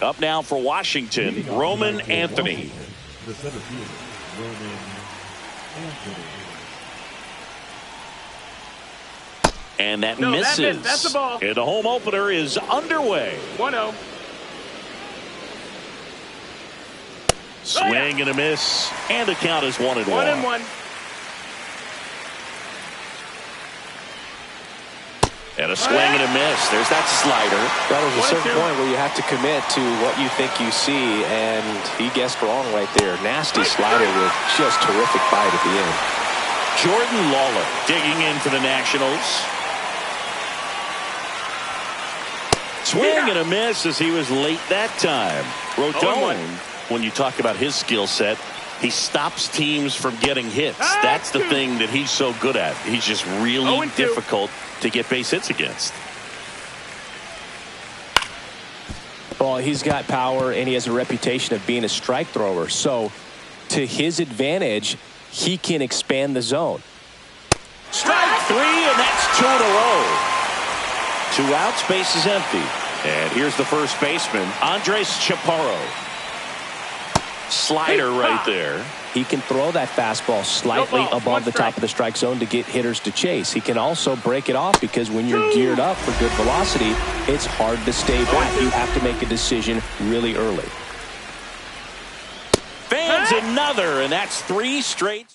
Up now for Washington, Roman Anthony. The center fielder, Roman Anthony. And that misses. That's the ball. And the home opener is underway. 1-0. Swing and a miss. And the count is 1-1. 1-1. And a swing and a miss. There's that slider. Well, there's a certain point where you have to commit to what you think you see, and he guessed wrong right there. Nasty slider with just terrific bite at the end. Jordan Lawler digging in for the Nationals. Swing and a miss as he was late that time. Rodon, when you talk about his skill set, he stops teams from getting hits. That's the thing that he's so good at. He's just really difficult to get base hits against. Well, he's got power, and he has a reputation of being a strike thrower. So, to his advantage, he can expand the zone. Strike three, and that's 2 in a row. 2 outs, base is empty. And here's the first baseman, Andres Chaparro. Slider right there. He can throw that fastball slightly above the top of the strike zone to get hitters to chase. He can also break it off because when you're geared up for good velocity, it's hard to stay back. You have to make a decision really early. Fans another, and that's 3 straight.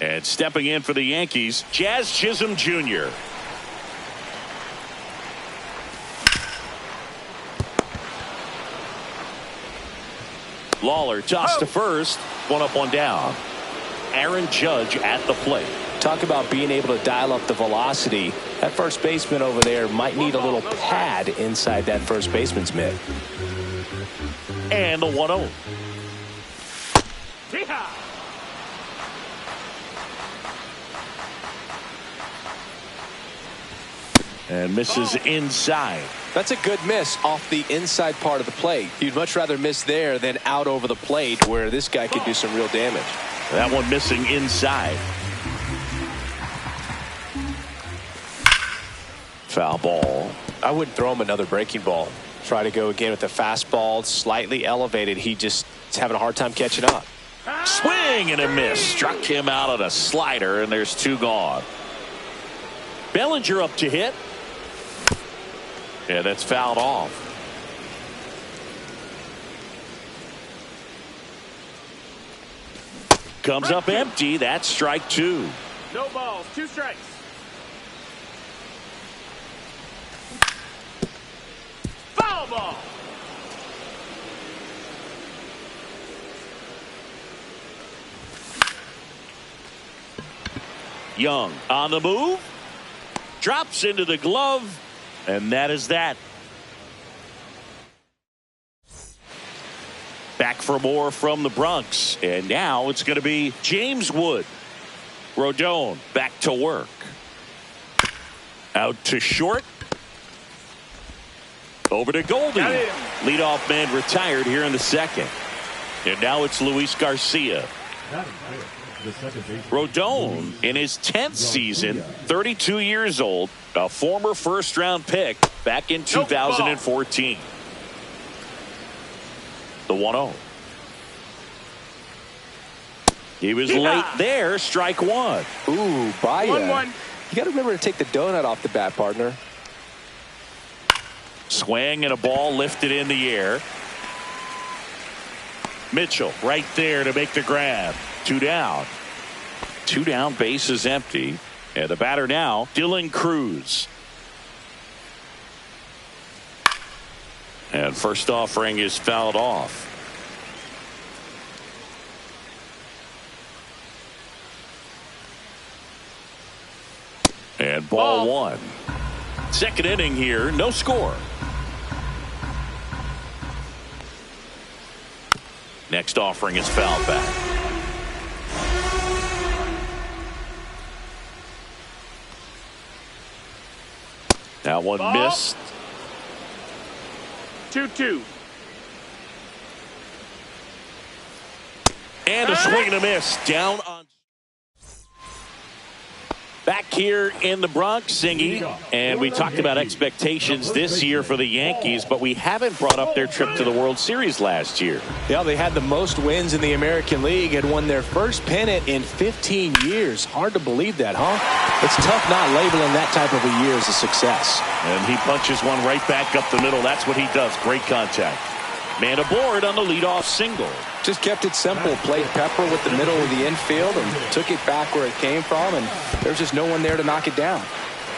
And stepping in for the Yankees, Jazz Chisholm Jr. Lawler tossed to first. 1 up, 1 down. Aaron Judge at the plate. Talk about being able to dial up the velocity. That first baseman over there might need a little pad inside that first baseman's mitt. And the 1-0. And misses inside. That's a good miss off the inside part of the plate. You'd much rather miss there than out over the plate where this guy could do some real damage. That one missing inside. Foul ball. I wouldn't throw him another breaking ball. Try to go again with the fastball slightly elevated. He just is having a hard time catching up. Swing and a miss. Struck him out on a slider, and there's 2 gone. Bellinger up to hit. Yeah, that's fouled off. comes up empty. That's strike two. No balls, 2 strikes. Foul ball. Young on the move. Drops into the glove. And that is that. Back for more from the Bronx. And now it's going to be James Wood. Rodon back to work. Out to short. Over to Goldie. Leadoff man retired here in the second. And now it's Luis Garcia. Rodon in his 10th season, 32 years old, a former first-round pick back in 2014. The 1-0. He was late there, strike one. Ooh, Baya. 1-1. You got to remember to take the donut off the bat, partner. Swing and a ball lifted in the air. Mitchell right there to make the grab. 2 down. 2 down, base is empty. And the batter now, Dylan Cruz. And first offering is fouled off. And ball one. Second inning here, no score. Next offering is fouled back. That one missed. 2-2. And a swing and a miss. Down on. Back here in the Bronx, Singy, and we talked about expectations this year for the Yankees, but we haven't brought up their trip to the World Series last year. Yeah, they had the most wins in the American League and won their first pennant in 15 years. Hard to believe that, huh? It's tough not labeling that type of a year as a success. And he punches one right back up the middle. That's what he does. Great contact. Man aboard on the leadoff single. Just kept it simple. Played pepper with the middle of the infield and took it back where it came from, and there's just no one there to knock it down.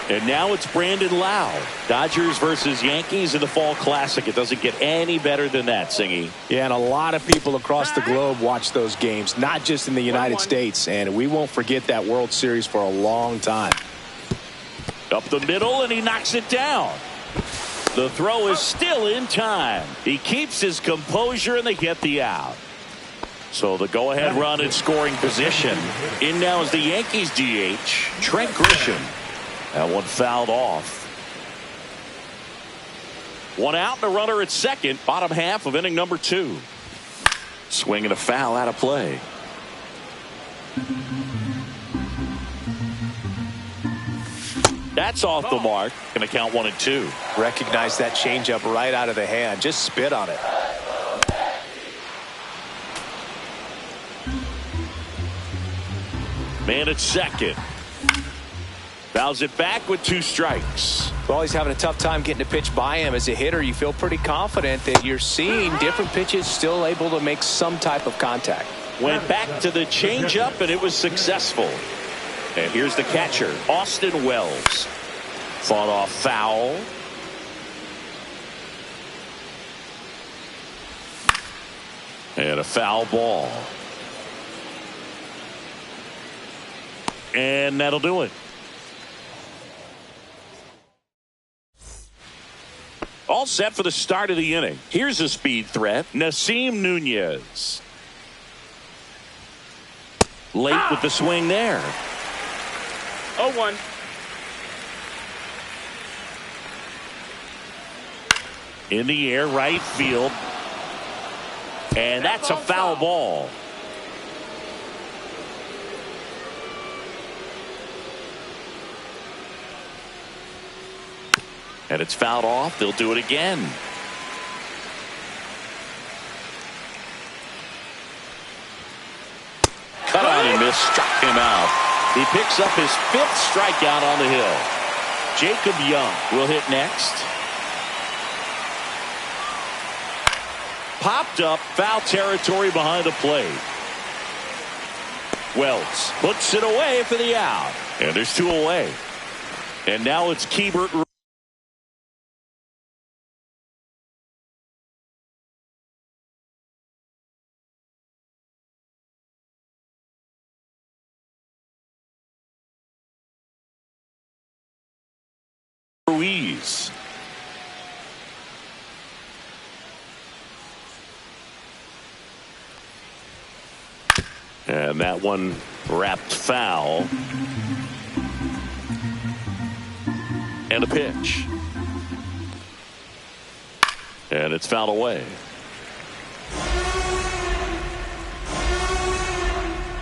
And now it's Brandon Lau. Dodgers versus Yankees in the Fall Classic. It doesn't get any better than that, Singy. Yeah, and a lot of people across the globe watch those games, not just in the United States, and we won't forget that World Series for a long time. Up the middle, and he knocks it down. The throw is still in time. He keeps his composure, and they get the out. So the go-ahead run in scoring position. In now is the Yankees DH, Trent Grisham. That one fouled off. One out and a runner at second. Bottom half of inning number 2. Swing and a foul out of play. That's off the mark. Going to count 1 and 2. Recognize that changeup right out of the hand. Just spit on it. Man at second. Fouls it back with 2 strikes. Well, he's having a tough time getting a pitch by him. As a hitter, you feel pretty confident that you're seeing different pitches still able to make some type of contact. Went back to the changeup, and it was successful. And here's the catcher, Austin Wells. Fought off foul. And a foul ball. And that'll do it. All set for the start of the inning. Here's a speed threat, Nasim Nunez. Late with the swing there. 0-1. In the air, right field. And that's a foul ball. And it's fouled off. They'll do it again. Cut on and miss. Struck him out. He picks up his 5th strikeout on the hill. Jacob Young will hit next. Popped up, foul territory behind the plate. Wells puts it away for the out. And there's 2 away. And now it's Keibert. Ruiz. And that one wrapped foul. And a pitch. And it's fouled away.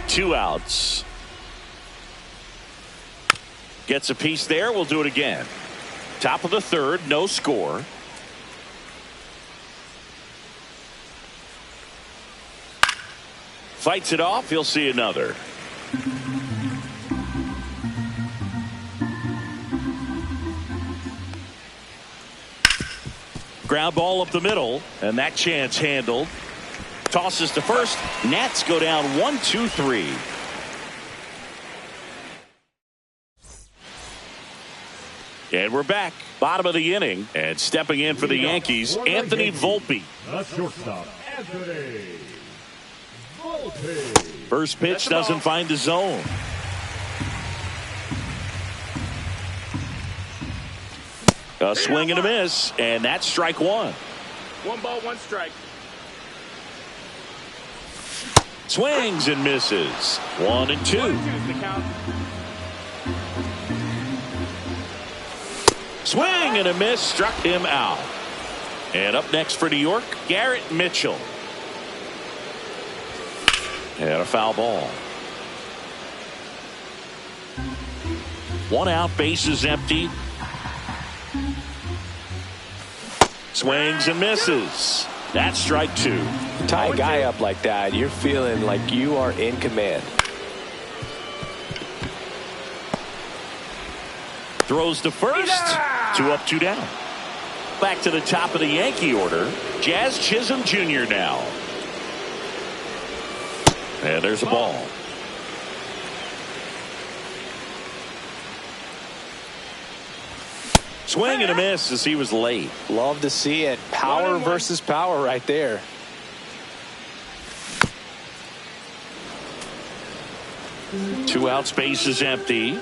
2 outs. Gets a piece there. We'll do it again. Top of the 3rd, no score. Fights it off. He'll see another. Ground ball up the middle, and that chance handled. Tosses to first. Nats go down 1-2-3. And we're back. Bottom of the inning. And stepping in for the Yankees, Anthony Volpe. The shortstop, Anthony Volpe. First pitch doesn't find the zone. A swing and a miss, and that's strike 1. 1 ball, 1 strike. Swings and misses. 1 and 2. 1-2's the count. Swing and a miss, struck him out. And up next for New York, Garrett Mitchell. And a foul ball. 1 out, bases empty. Swings and misses. That's strike 2. Tie a guy up like that, you're feeling like you are in command. Throws to first. 2 up, 2 down. Back to the top of the Yankee order. Jazz Chisholm Jr. now. And there's a ball. Swing and a miss as he was late. Love to see it. Power versus power right there. Two out, space is empty.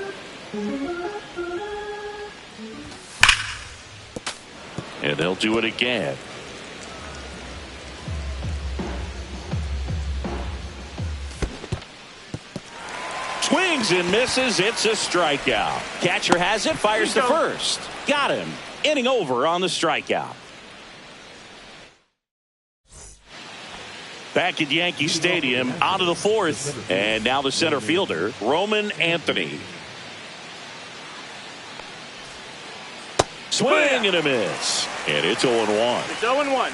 And they'll do it again. Swings and misses. It's a strikeout. Catcher has it. Fires to first. Got him. Inning over on the strikeout. Back at Yankee Stadium, out of the 4th. And now the center fielder, Roman Anthony. Swing and a miss. And it's 0-1. It's 0-1.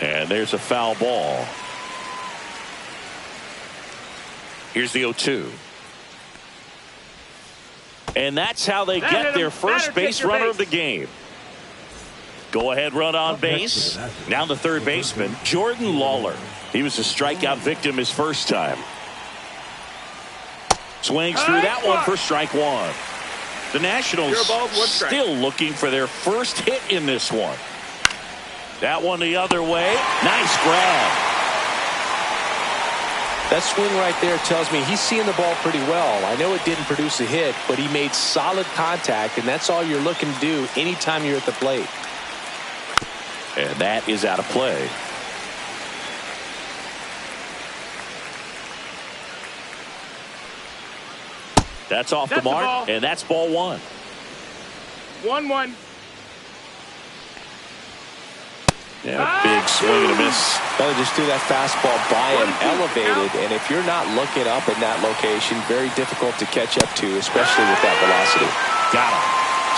And there's a foul ball. Here's the 0-2. And that's how they get their first base runner of the game. Go ahead run on base. Now the third baseman, Jordan Lawler. He was a strikeout victim his first time. Swings through that one for strike 1. The Nationals still looking for their first hit in this one. That one the other way. Nice grab. That swing right there tells me he's seeing the ball pretty well. I know it didn't produce a hit, but he made solid contact, and that's all you're looking to do anytime you're at the plate. And that is out of play. That's off the mark, and that's ball 1. 1-1. Yeah, big swing and a miss. Well, just threw that fastball by him, elevated, and if you're not looking up in that location, very difficult to catch up to, especially with that velocity. Got him.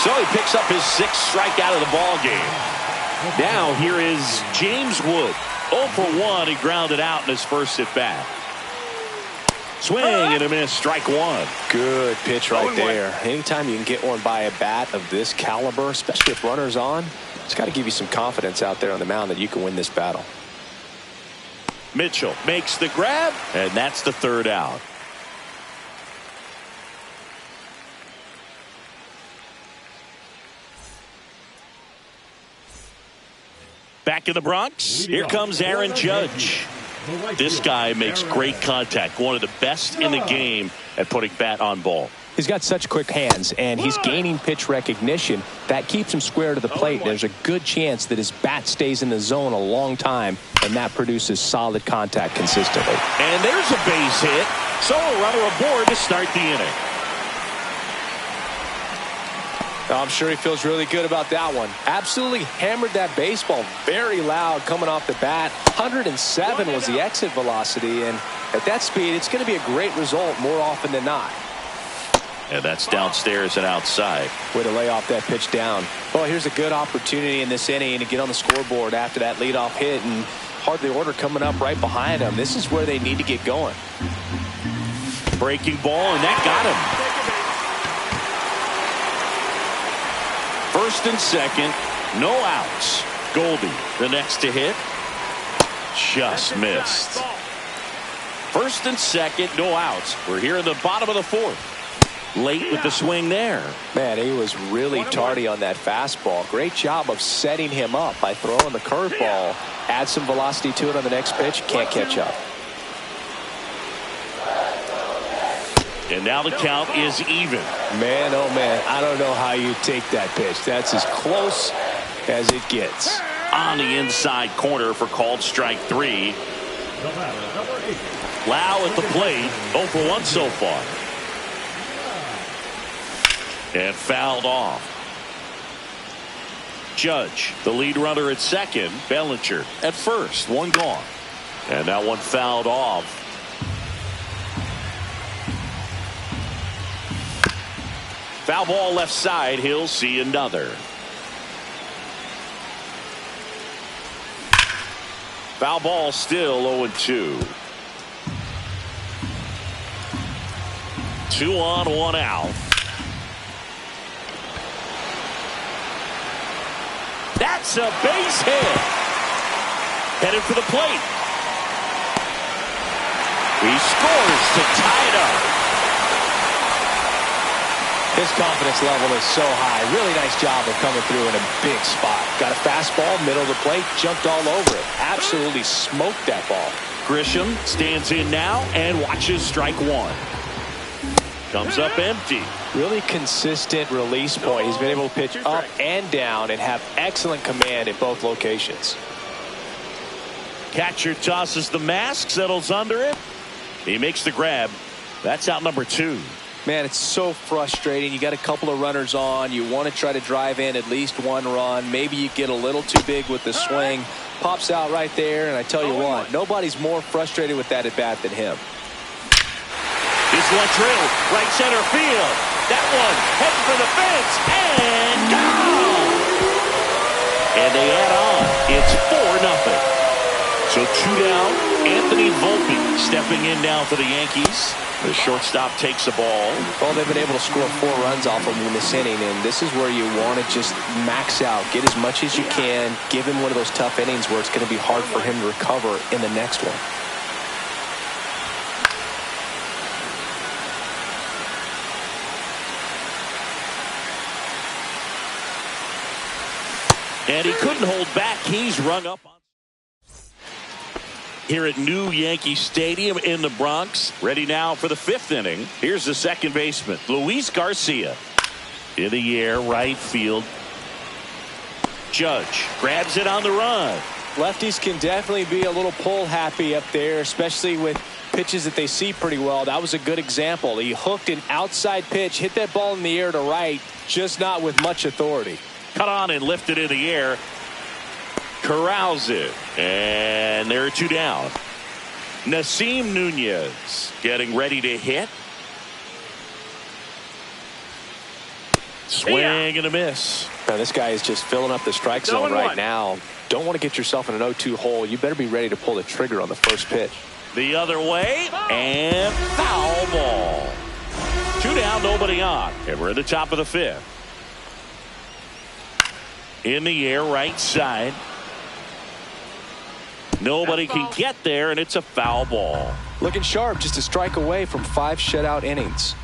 So he picks up his 6th strikeout of the ball game. Now here is James Wood. 0 for 1. He grounded out in his first at bat. Swing and a miss. Strike 1. Good pitch right there. Anytime you can get one by a bat of this caliber, especially if runners on, it's got to give you some confidence out there on the mound that you can win this battle. Mitchell makes the grab, and that's the third out. Back in the Bronx, here comes Aaron Judge. This guy makes great contact, one of the best in the game at putting bat on ball. He's got such quick hands, and he's gaining pitch recognition. That keeps him square to the plate. There's a good chance that his bat stays in the zone a long time, and that produces solid contact consistently. And there's a base hit, so a runner aboard to start the inning. I'm sure he feels really good about that one. Absolutely hammered that baseball very loud coming off the bat. 107 was the exit velocity, and at that speed, it's going to be a great result more often than not. And that's downstairs and outside. Way to lay off that pitch down. Well, here's a good opportunity in this inning to get on the scoreboard after that leadoff hit, and hardly order coming up right behind him. This is where they need to get going. Breaking ball, and that got him. First and second, no outs. Goldie, the next to hit, just missed. First and second, no outs. We're here in the bottom of the fourth. Late with the swing there. Man, he was really tardy on that fastball. Great job of setting him up by throwing the curveball. Add some velocity to it on the next pitch. Can't catch up. And now the count is even. Man, oh man, I don't know how you take that pitch. That's as close as it gets. On the inside corner for called strike 3. Lau at the plate. 0 for 1 so far. And fouled off. Judge, the lead runner at second. Bellinger at first. One gone. And that one fouled off. Foul ball left side. He'll see another. Foul ball still 0-2. 2 on, 1 out. That's a base hit. Headed for the plate. He scores to tie it up. His confidence level is so high. Really nice job of coming through in a big spot. Got a fastball, middle of the plate, jumped all over it. Absolutely smoked that ball. Grisham stands in now and watches strike 1. Comes up empty. Really consistent release point. He's been able to pitch up and down and have excellent command at both locations. Catcher tosses the mask, settles under it. He makes the grab. That's out number 2. Man, it's so frustrating. You got a couple of runners on. You want to try to drive in at least one run. Maybe you get a little too big with the swing. Pops out right there, and I tell you what, nobody's more frustrated with that at bat than him. This one drilled right center field. That one heading for the fence and gone. And they add on. It's 4-0. So 2 down. Anthony Volpe stepping in now for the Yankees. The shortstop takes the ball. Well, they've been able to score 4 runs off of him in this inning, and this is where you want to just max out, get as much as you can, give him one of those tough innings where it's going to be hard for him to recover in the next one. And he couldn't hold back. He's rung up on here at New Yankee Stadium in the Bronx. Ready now for the 5th inning. Here's the second baseman, Luis Garcia. In the air, right field. Judge grabs it on the run. Lefties can definitely be a little pull happy up there, especially with pitches that they see pretty well. That was a good example. He hooked an outside pitch, hit that ball in the air to right, just not with much authority. Cut on and lifted in the air. Corrals it. And there are 2 down. Nasim Nunez getting ready to hit. Swing and a miss. Now this guy is just filling up the strike zone right now. Don't want to get yourself in an 0-2 hole. You better be ready to pull the trigger on the first pitch. The other way. And foul ball. 2 down, nobody on. And we're at the top of the 5th. In the air, right side. Nobody can get there, and it's a foul ball. Looking sharp, just a strike away from 5 shutout innings.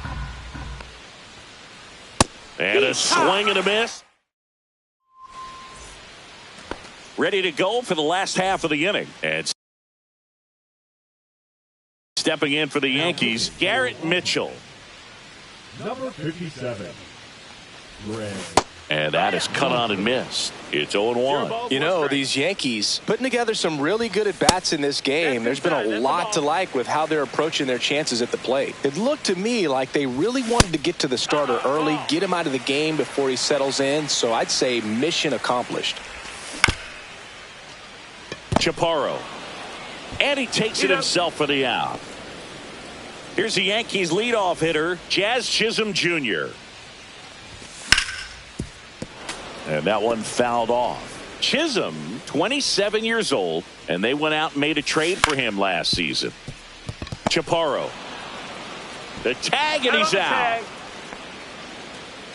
And a swing and a miss. Ready to go for the last half of the inning. And stepping in for the Yankees, Garrett Mitchell. Number 57, Greg. And that is cut on and missed. It's 0-1. You know, these Yankees putting together some really good at-bats in this game. There's been a lot to like with how they're approaching their chances at the plate. It looked to me like they really wanted to get to the starter early, get him out of the game before he settles in. So I'd say mission accomplished. Chaparro. And he takes it himself for the out. Here's the Yankees leadoff hitter, Jazz Chisholm Jr. And that one fouled off. Chisholm, 27 years old, and they went out and made a trade for him last season. Chaparro. The tag, and he's out.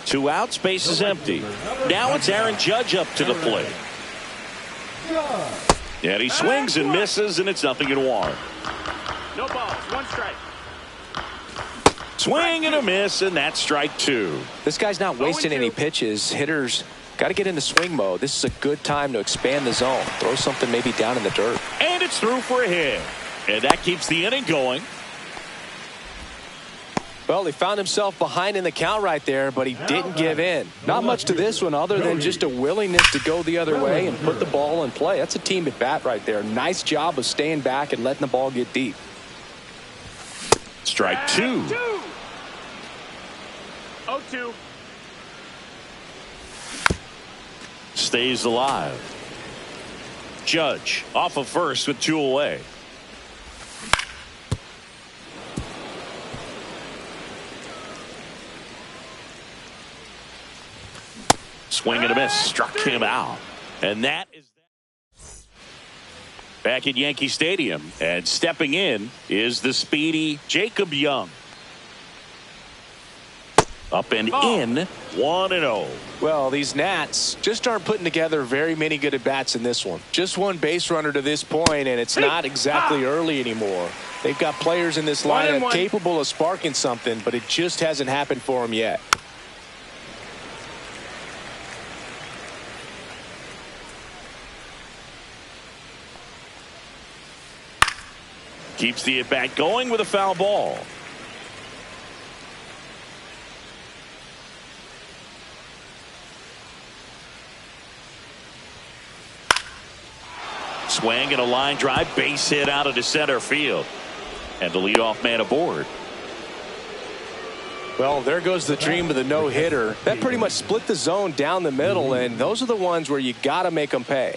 2 outs, base is empty. Now it's Aaron Judge up to the plate. And he swings and misses, and it's 0-1. No balls, 1 strike. Swing and a miss, and that's strike 2. This guy's not wasting any pitches. Hitters got to get into swing mode. This is a good time to expand the zone. Throw something maybe down in the dirt. And it's through for a hit. And that keeps the inning going. Well, he found himself behind in the count right there, but he didn't give in. Not much to this one other than just a willingness to go the other way and put the ball in play. That's a team at bat right there. Nice job of staying back and letting the ball get deep. Strike 2. 0-2. Stays alive. Judge off of first with 2 away. Swing and a miss. Struck him out. And that is back at Yankee Stadium. And stepping in is the speedy Jacob Young. Up and in, 1-0. Well, these Nats just aren't putting together very many good at-bats in this one. Just 1 base runner to this point, and it's not exactly early anymore. They've got players in this lineup capable of sparking something, but it just hasn't happened for them yet. Keeps the at-bat going with a foul ball. Swing and a line drive, base hit out into center field. And the leadoff man aboard. Well, there goes the dream of the no-hitter. That pretty much split the zone down the middle, and those are the ones where you got to make them pay.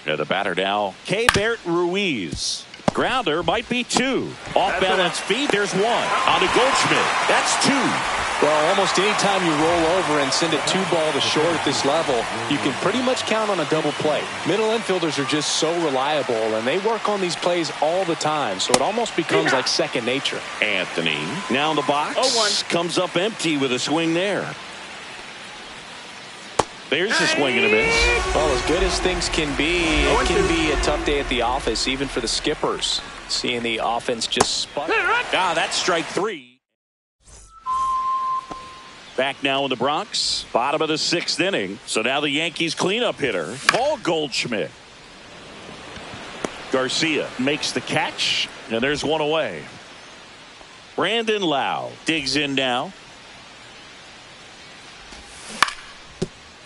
Yeah, the batter now, Keibert Ruiz. Grounder might be 2. Off-balance feed, there's 1. On to Goldschmidt. That's 2. Well, almost any time you roll over and send a 2-ball to short at this level, you can pretty much count on a double play. Middle infielders are just so reliable, and they work on these plays all the time, so it almost becomes like second nature. Anthony now in the box. 0-1. Comes up empty with a swing there. There's a swing and a miss. Well, as good as things can be, it can be a tough day at the office, even for the skippers. Seeing the offense just spot. That's strike 3. Back now in the Bronx, bottom of the 6th inning. So now the Yankees cleanup hitter, Paul Goldschmidt. Garcia makes the catch, and there's 1 away. Brandon Lau digs in now.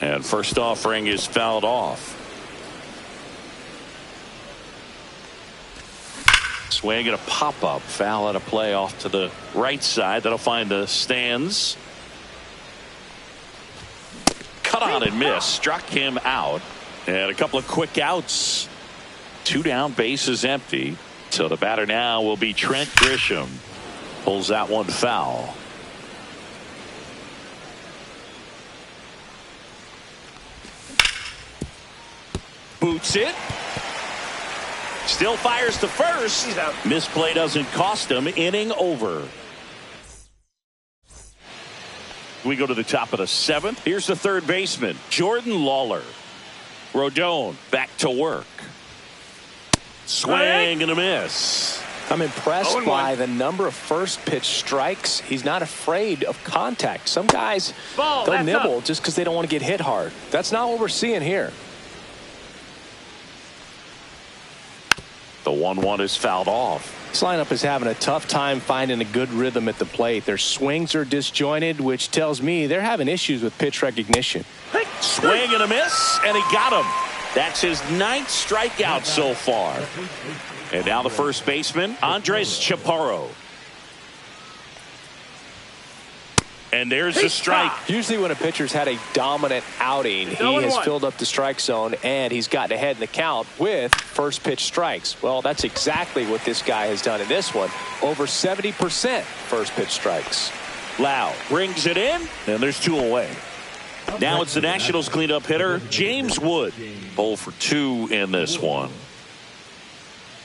And first offering is fouled off. Swing and a pop-up. Foul out of play off to the right side. That'll find the stands. Cut on and miss. Struck him out. And a couple of quick outs. 2 down, bases empty. So the batter now will be Trent Grisham. Pulls that one foul. Boots it. Still fires to first. Misplay doesn't cost him. Inning over. We go to the top of the 7th. Here's the third baseman, Jordan Lawler. Rodon back to work. Swing and a miss. I'm impressed by the number of first pitch strikes. He's not afraid of contact. Some guys, they'll nibble just because they don't want to get hit hard. That's not what we're seeing here. The 1-1 is fouled off. This lineup is having a tough time finding a good rhythm at the plate. Their swings are disjointed, which tells me they're having issues with pitch recognition. Swing and a miss, and he got him. That's his 9th strikeout so far. And now the first baseman, Andres Chaparro. And there's the strike. Usually when a pitcher's had a dominant outing, he has filled up the strike zone and he's gotten ahead in the count with first pitch strikes. Well, that's exactly what this guy has done in this one. Over 70% first pitch strikes. Lau brings it in, and there's 2 away. Now it's the Nationals cleanup hitter, James Wood. 0 for 2 in this one.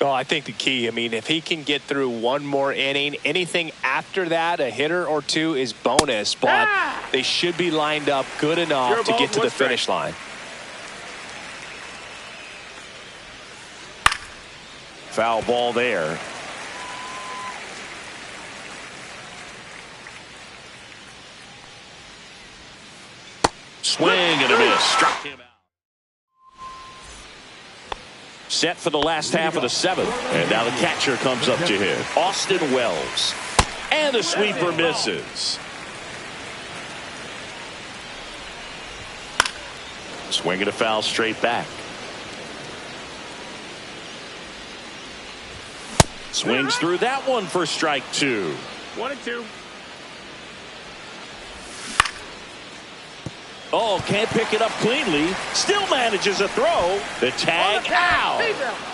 Oh, I think the key, if he can get through one more inning, anything after that, a hitter or 2 is bonus, but they should be lined up good enough to get to the finish line. Foul ball there. Swing and a miss. Struck him out. Set for the last half of the 7th. And now the catcher comes up to hit. Austin Wells. And the sweeper misses. Swing and a foul straight back. Swings through that one for strike 2. 1-2. Oh, can't pick it up cleanly. Still manages a throw. The tag out.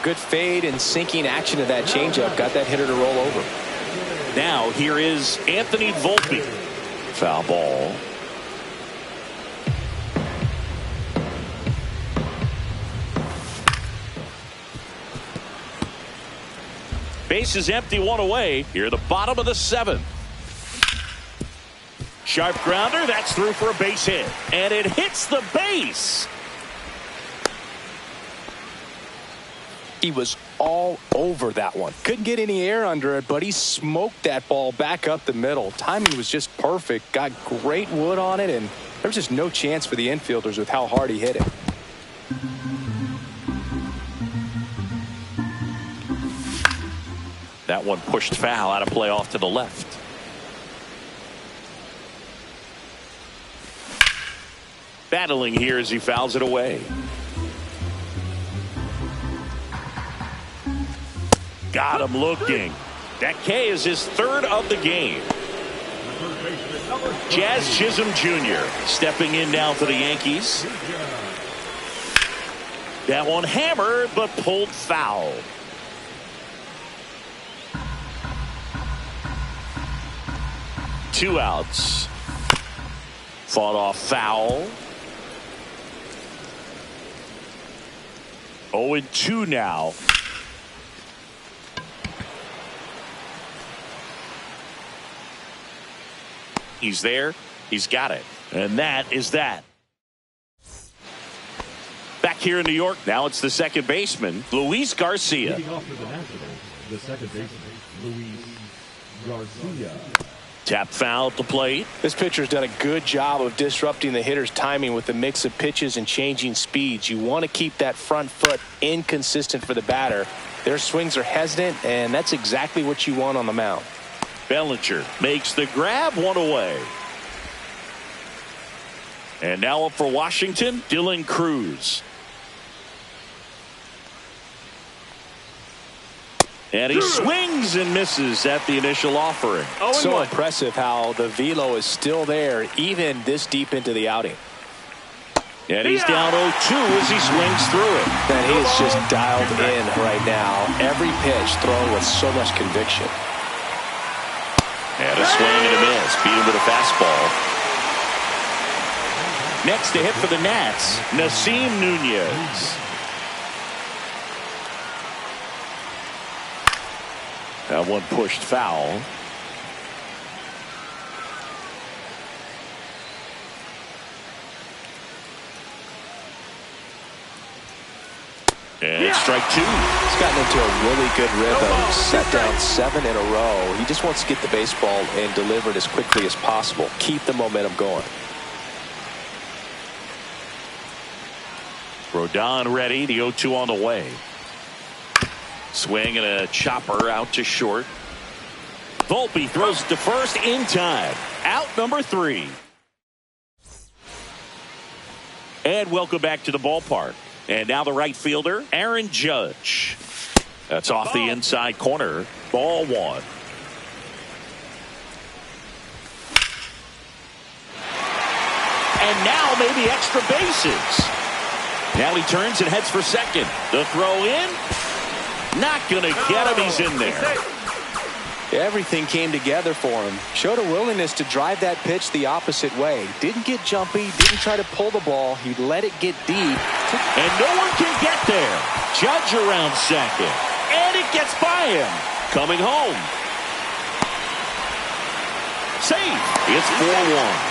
Good fade and sinking action to that changeup. Got that hitter to roll over. Now here is Anthony Volpe. Foul ball. Base is empty, 1 away. Here at the bottom of the 7th. Sharp grounder, that's through for a base hit. And it hits the base. He was all over that one. Couldn't get any air under it, but he smoked that ball back up the middle. Timing was just perfect. Got great wood on it, and there was just no chance for the infielders with how hard he hit it. That one pushed foul, out of play off to the left. Battling here as he fouls it away. Got him looking. That K is his 3rd of the game. Jazz Chisholm Jr. stepping in now for the Yankees. That one hammered but pulled foul. Two outs. Fought off foul. 0-2 now. He's there. He's got it. And that is that. Back here in New York, now it's the second baseman, Luis Garcia. Leading off for the Nationals, the second baseman, Luis Garcia. Tap foul at the plate. This pitcher's done a good job of disrupting the hitter's timing with the mix of pitches and changing speeds. You want to keep that front foot inconsistent for the batter. Their swings are hesitant, and that's exactly what you want on the mound. Bellinger makes the grab, 1 away. And now up for Washington, Dylan Cruz. And he swings and misses at the initial offering. So impressive how the velo is still there even this deep into the outing. And he's down 0-2 as he swings through it. And he is just dialed in right now. Every pitch thrown with so much conviction. And a swing and a miss. Beat him with a fastball. Next to hit for the Nats, Nasim Nunez. That one pushed foul. And strike two. He's gotten into a really good rhythm. Set down 7 in a row. He just wants to get the baseball and deliver it as quickly as possible. Keep the momentum going. Rodon ready. The 0-2 on the way. Swing and a chopper out to short. Volpe throws to first in time. Out number 3. And welcome back to the ballpark. And now the right fielder, Aaron Judge. That's off the inside corner. Ball 1. And now maybe extra bases. Now he turns and heads for second. The throw in. Not going to get him. He's in there. Everything came together for him. Showed a willingness to drive that pitch the opposite way. Didn't get jumpy. Didn't try to pull the ball. He let it get deep. And no one can get there. Judge around second. And it gets by him. Coming home. Safe. It's 4-1.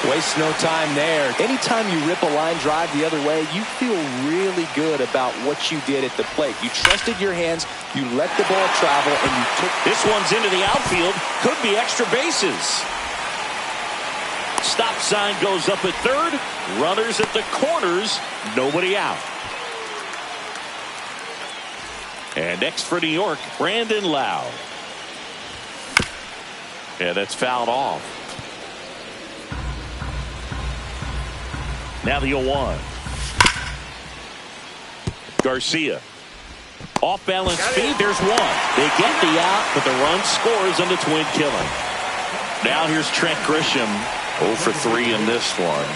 Waste no time there. Anytime you rip a line drive the other way, you feel really good about what you did at the plate. You trusted your hands, you let the ball travel, and you took. This one's into the outfield. Could be extra bases. Stop sign goes up at third. Runners at the corners. Nobody out. And next for New York, Brandon Lau. Yeah, that's fouled off. Now the 0-1. Garcia. Off balance speed. There's one. They get the out, but the run scores on the twin killing. Now here's Trent Grisham. 0 for 3 in this one.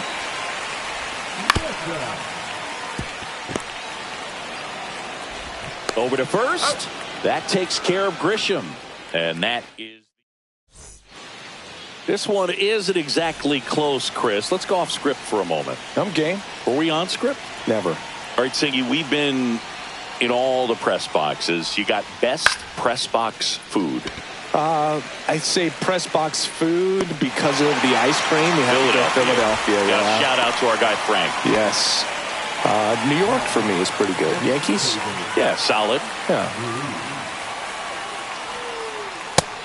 Over to first. That takes care of Grisham. And that is. This one isn't exactly close, Chris. Let's go off script for a moment. I'm game. Were we on script? Never. All right, Siggy, we've been in all the press boxes. You got best press box food. I'd say press box food because of the ice cream. We have Philadelphia. Yeah. Shout out to our guy Frank. Yes. New York for me is pretty good. Yankees? Yeah, solid. Yeah.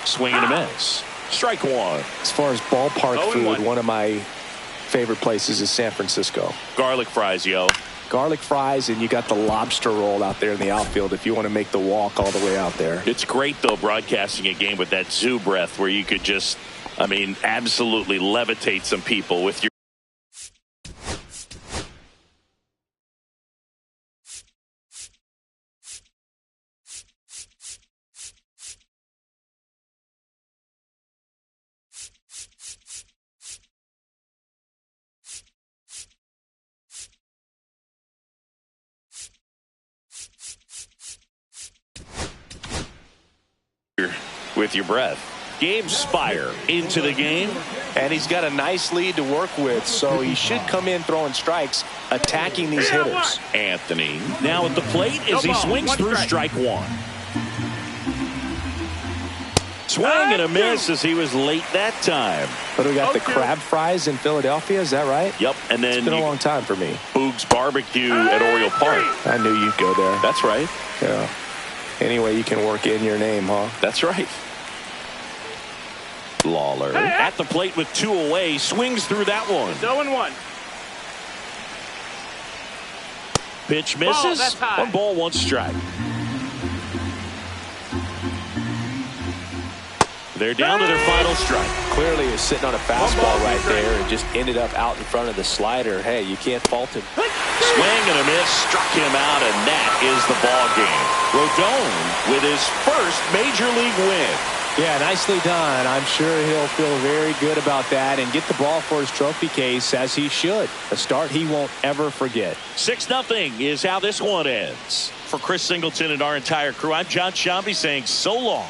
Swing and a miss. Strike one. As far as ballpark food, one of my favorite places is San Francisco. Garlic fries, yo. Garlic fries, and you got the lobster roll out there in the outfield if you want to make the walk all the way out there. It's great, though, broadcasting a game with that zoo breath where you could just, absolutely levitate some people with your. With your breath. Gabe Spire into the game. And he's got a nice lead to work with, so he should come in throwing strikes, attacking these hitters. Anthony now at the plate as he swings through strike one. Swing and a miss as he was late that time. But we got the crab fries in Philadelphia, is that right? Yep, and then it's been a long time for me. Boog's Barbecue at Oriole Park. I knew you'd go there. That's right. Yeah. Anyway, you can work in your name, huh? That's right. Lawler at the plate with 2 away, swings through that one. 0-1. Pitch misses. 1 ball, 1 strike. They're down to their final strike. Clearly is sitting on a fastball right there and just ended up out in front of the slider. Hey, you can't fault him. Swing and a miss, struck him out, and that is the ball game. Rodon with his first major league win. Yeah, nicely done. I'm sure he'll feel very good about that and get the ball for his trophy case as he should. A start he won't ever forget. 6-0 is how this one ends. For Chris Singleton and our entire crew, I'm John Shambi saying so long.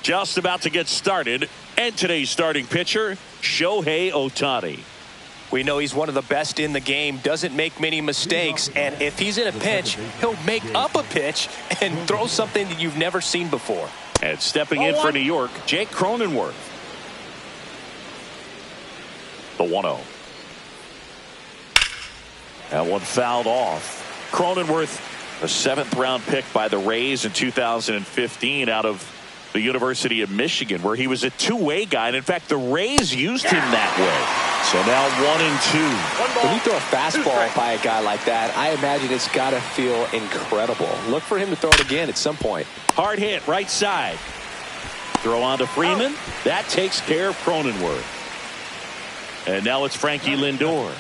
Just about to get started, and today's starting pitcher, Shohei Ohtani. We know he's one of the best in the game, doesn't make many mistakes, and if he's in a pinch, he'll make up a pitch and throw something that you've never seen before. And stepping in for New York, Jake Cronenworth. The 1-0. That one fouled off. Cronenworth, a 7th-round pick by the Rays in 2015 out of the University of Michigan, where he was a two-way guy. And in fact, the Rays used him that way. So now 1-2. When you throw a fastball by a guy like that, I imagine it's got to feel incredible. Look for him to throw it again at some point. Hard hit, right side. Throw on to Freeman. That takes care of Cronenworth. And now it's Frankie Lindor.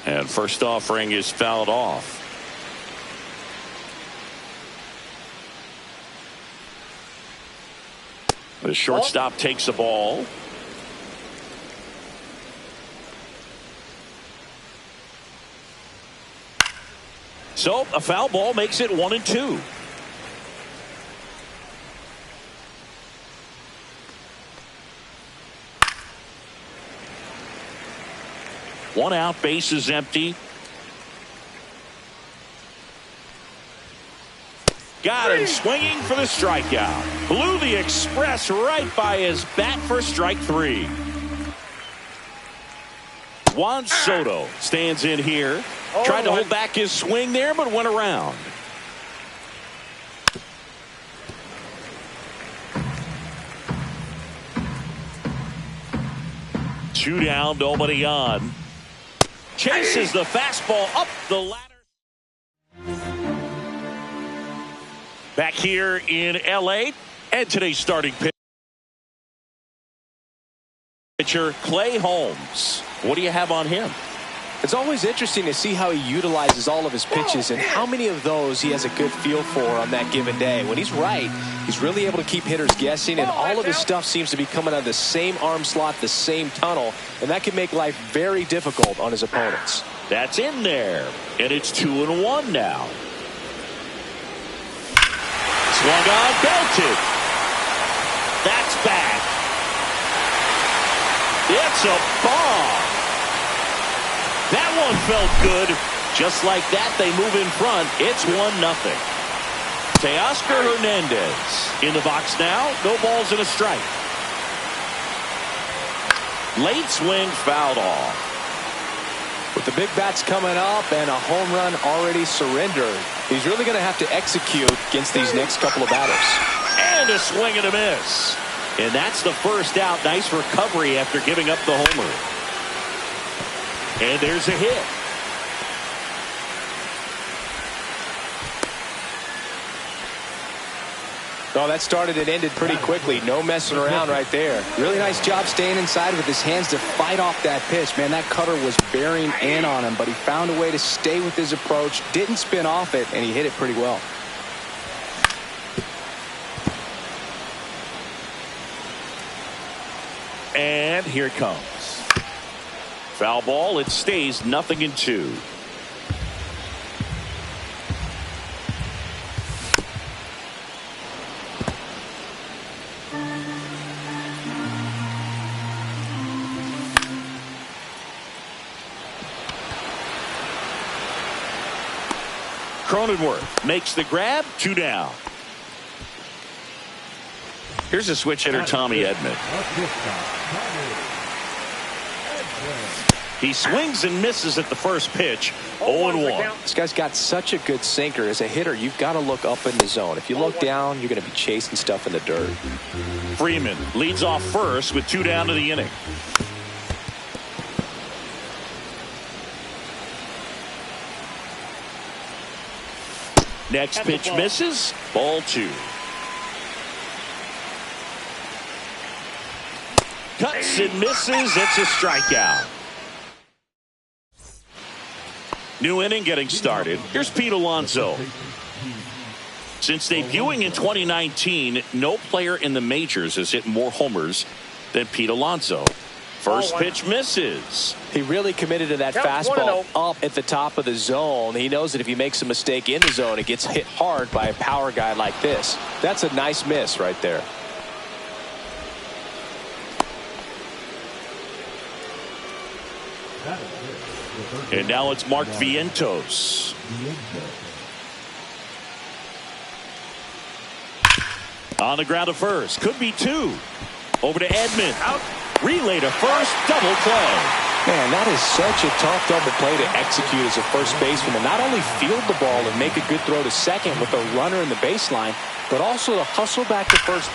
And first offering is fouled off. The shortstop takes the ball. So a foul ball makes it 1-2. One out, base is empty. Got him swinging for the strikeout. Blew the express right by his bat for strike 3. Juan Soto stands in here. Tried to hold back his swing there, but went around. Two down, nobody on. Chases the fastball up the ladder. Back here in L.A. and today's starting pitcher, Clay Holmes. What do you have on him? It's always interesting to see how he utilizes all of his pitches and how many of those he has a good feel for on that given day. When he's right, he's really able to keep hitters guessing, and all of his stuff seems to be coming out of the same arm slot, the same tunnel, and that can make life very difficult on his opponents. That's in there, and it's 2-1 now. Swung on, belted. That's back. It's a bomb. That one felt good. Just like that, they move in front. It's 1-0. Teoscar Hernandez in the box now. No balls and a strike. Late swing fouled off. With the big bats coming up and a home run already surrendered, he's really going to have to execute against these next couple of batters. And a swing and a miss. And that's the first out. Nice recovery after giving up the homer. And there's a hit. Oh, that started and ended pretty quickly. No messing around right there. Really nice job staying inside with his hands to fight off that pitch. Man, that cutter was bearing in on him, but he found a way to stay with his approach, didn't spin off it, and he hit it pretty well. And here it comes. Foul ball. It stays 0-2. Cronenworth makes the grab. 2 down. Here's a switch hitter, Tommy Edman. He swings and misses at the first pitch. 0-1. This guy's got such a good sinker. As a hitter, you've got to look up in the zone. If you look down, you're going to be chasing stuff in the dirt. Freeman leads off first with 2 down to the inning. Next pitch misses. Ball 2. Cuts and misses. It's a strikeout. New inning getting started. Here's Pete Alonso. Since debuting in 2019, no player in the majors has hit more homers than Pete Alonso. First pitch misses. He really committed to that fastball up at the top of the zone. He knows that if he makes a mistake in the zone, it gets hit hard by a power guy like this. That's a nice miss right there. And now it's Mark Vientos. On the ground to first. Could be 2. Over to Edman. Out. Relay to first. Double play. Man, that is such a tough double play to execute as a first baseman. And not only field the ball and make a good throw to second with a runner in the baseline, but also to hustle back to first.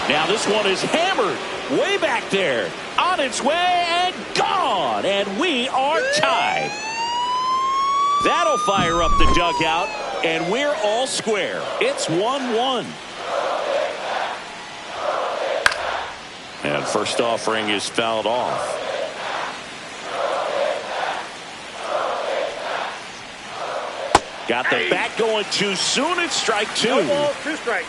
Now this one is hammered. Way back there. On its way and gone. And we are tied. That'll fire up the dugout. And we're all square. It's 1-1. And first offering is fouled off. Got the bat going too soon. It's strike 2. No ball, 2 strikes.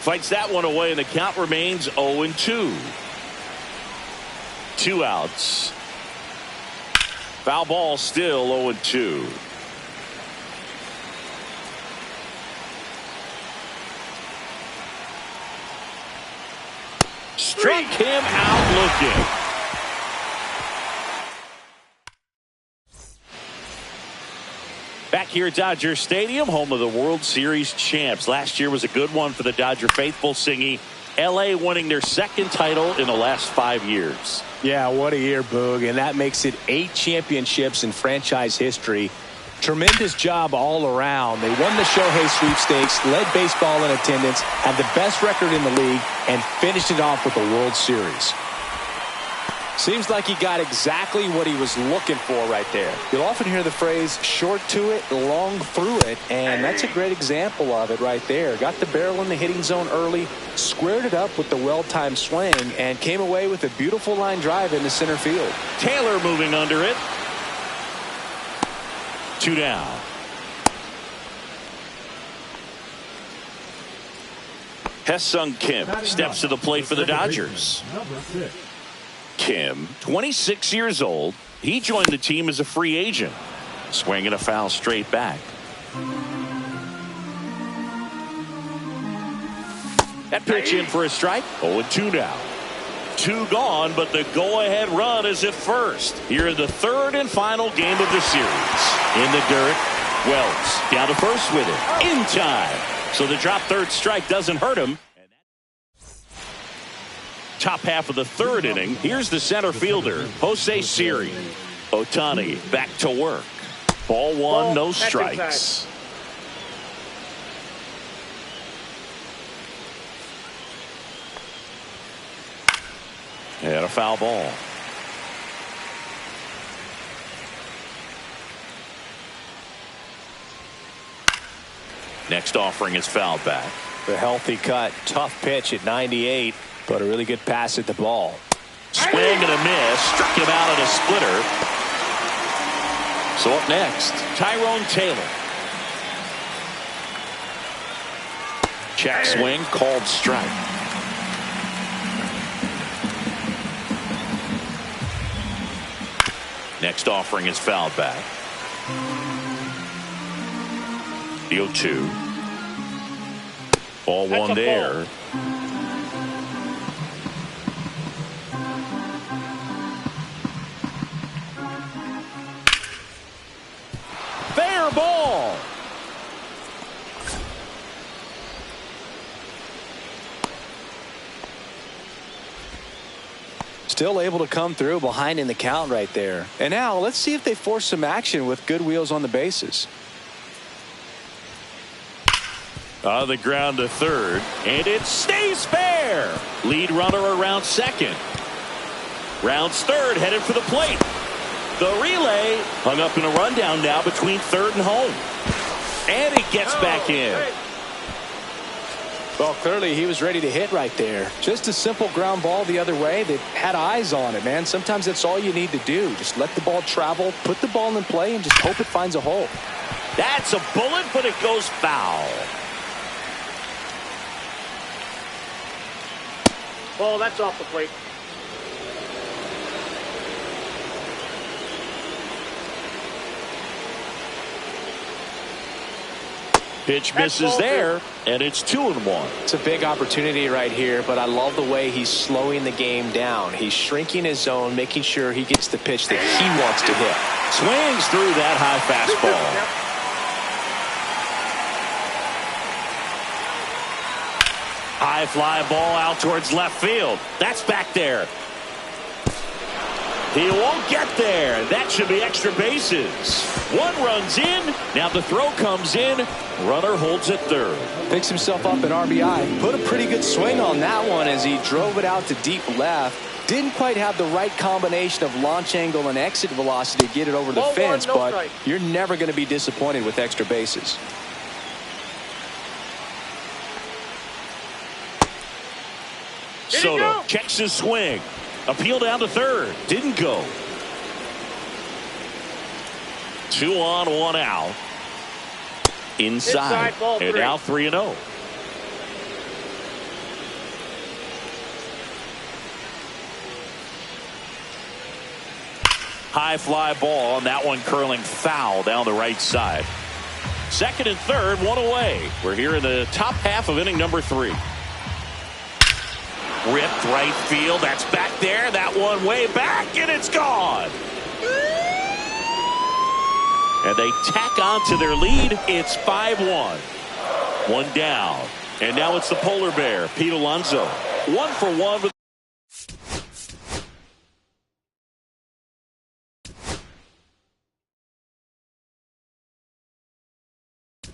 Fights that one away, and the count remains 0-2. 2 outs. Foul ball, still 0-2. Struck him out looking. Back here at Dodger Stadium, home of the World Series champs. Last year was a good one for the Dodger faithful, Singy. L.A. winning their 2nd title in the last 5 years. Yeah, what a year, Boog. And that makes it 8 championships in franchise history. Tremendous job all around. They won the Shohei sweepstakes, led baseball in attendance, had the best record in the league, and finished it off with the World Series. Seems like he got exactly what he was looking for right there. You'll often hear the phrase, short to it, long through it, and that's a great example of it right there. Got the barrel in the hitting zone early, squared it up with the well-timed swing, and came away with a beautiful line drive into center field. Taylor moving under it. 2 down. Hesung Kim steps to the plate for the Dodgers. Kim, 26 years old. He joined the team as a free agent. Swinging a foul straight back. That pitch in for a strike. 0-2 now. 2 gone, but the go-ahead run is at first. Here in the 3rd and final game of the series. In the dirt, Wells down to first with it. In time. So the drop 3rd strike doesn't hurt him. Top half of the 3rd inning. Here's the center fielder, Jose Siri. Ohtani back to work. Ball 1, no strikes. And a foul ball. Next offering is fouled back. The healthy cut, tough pitch at 98, but a really good pass at the ball. Swing and a miss, struck him out at a splitter. So up next, Tyrone Taylor. Check swing, called strike. Next offering is fouled back. The 0-2. Ball 1 there. Runner ball. Still able to come through behind in the count right there. And now let's see if they force some action with good wheels on the bases. On the ground to third, and it stays fair. Lead runner around second. Rounds third, headed for the plate. The relay hung up in a rundown now between third and home. And he gets back in. Well, clearly he was ready to hit right there. Just a simple ground ball the other way. They had eyes on it, man. Sometimes that's all you need to do. Just let the ball travel, put the ball in play, and just hope it finds a hole. That's a bullet, but it goes foul. Ball, that's off the plate. Pitch misses there, and it's 2-1. It's a big opportunity right here, but I love the way he's slowing the game down. He's shrinking his zone, making sure he gets the pitch that he wants to hit. Swings through that high fastball. High fly ball out towards left field. That's back there. He won't get there. That should be extra bases. One runs in. Now the throw comes in. Runner holds at third. Picks himself up an RBI. Put a pretty good swing on that one as he drove it out to deep left. Didn't quite have the right combination of launch angle and exit velocity to get it over the fence, but you're never going to be disappointed with extra bases. Soto checks his swing. Appeal down to third. Didn't go. 2 on, 1 out. Inside. And now 3-0. High fly ball, and that one curling foul down the right side. Second and third, 1 away. We're here in the top half of inning number 3. Ripped right field. That's back there. That one way back, and it's gone. And they tack on to their lead. It's 5-1. 1 down. And now it's the polar bear, Pete Alonso. 1 for 1 with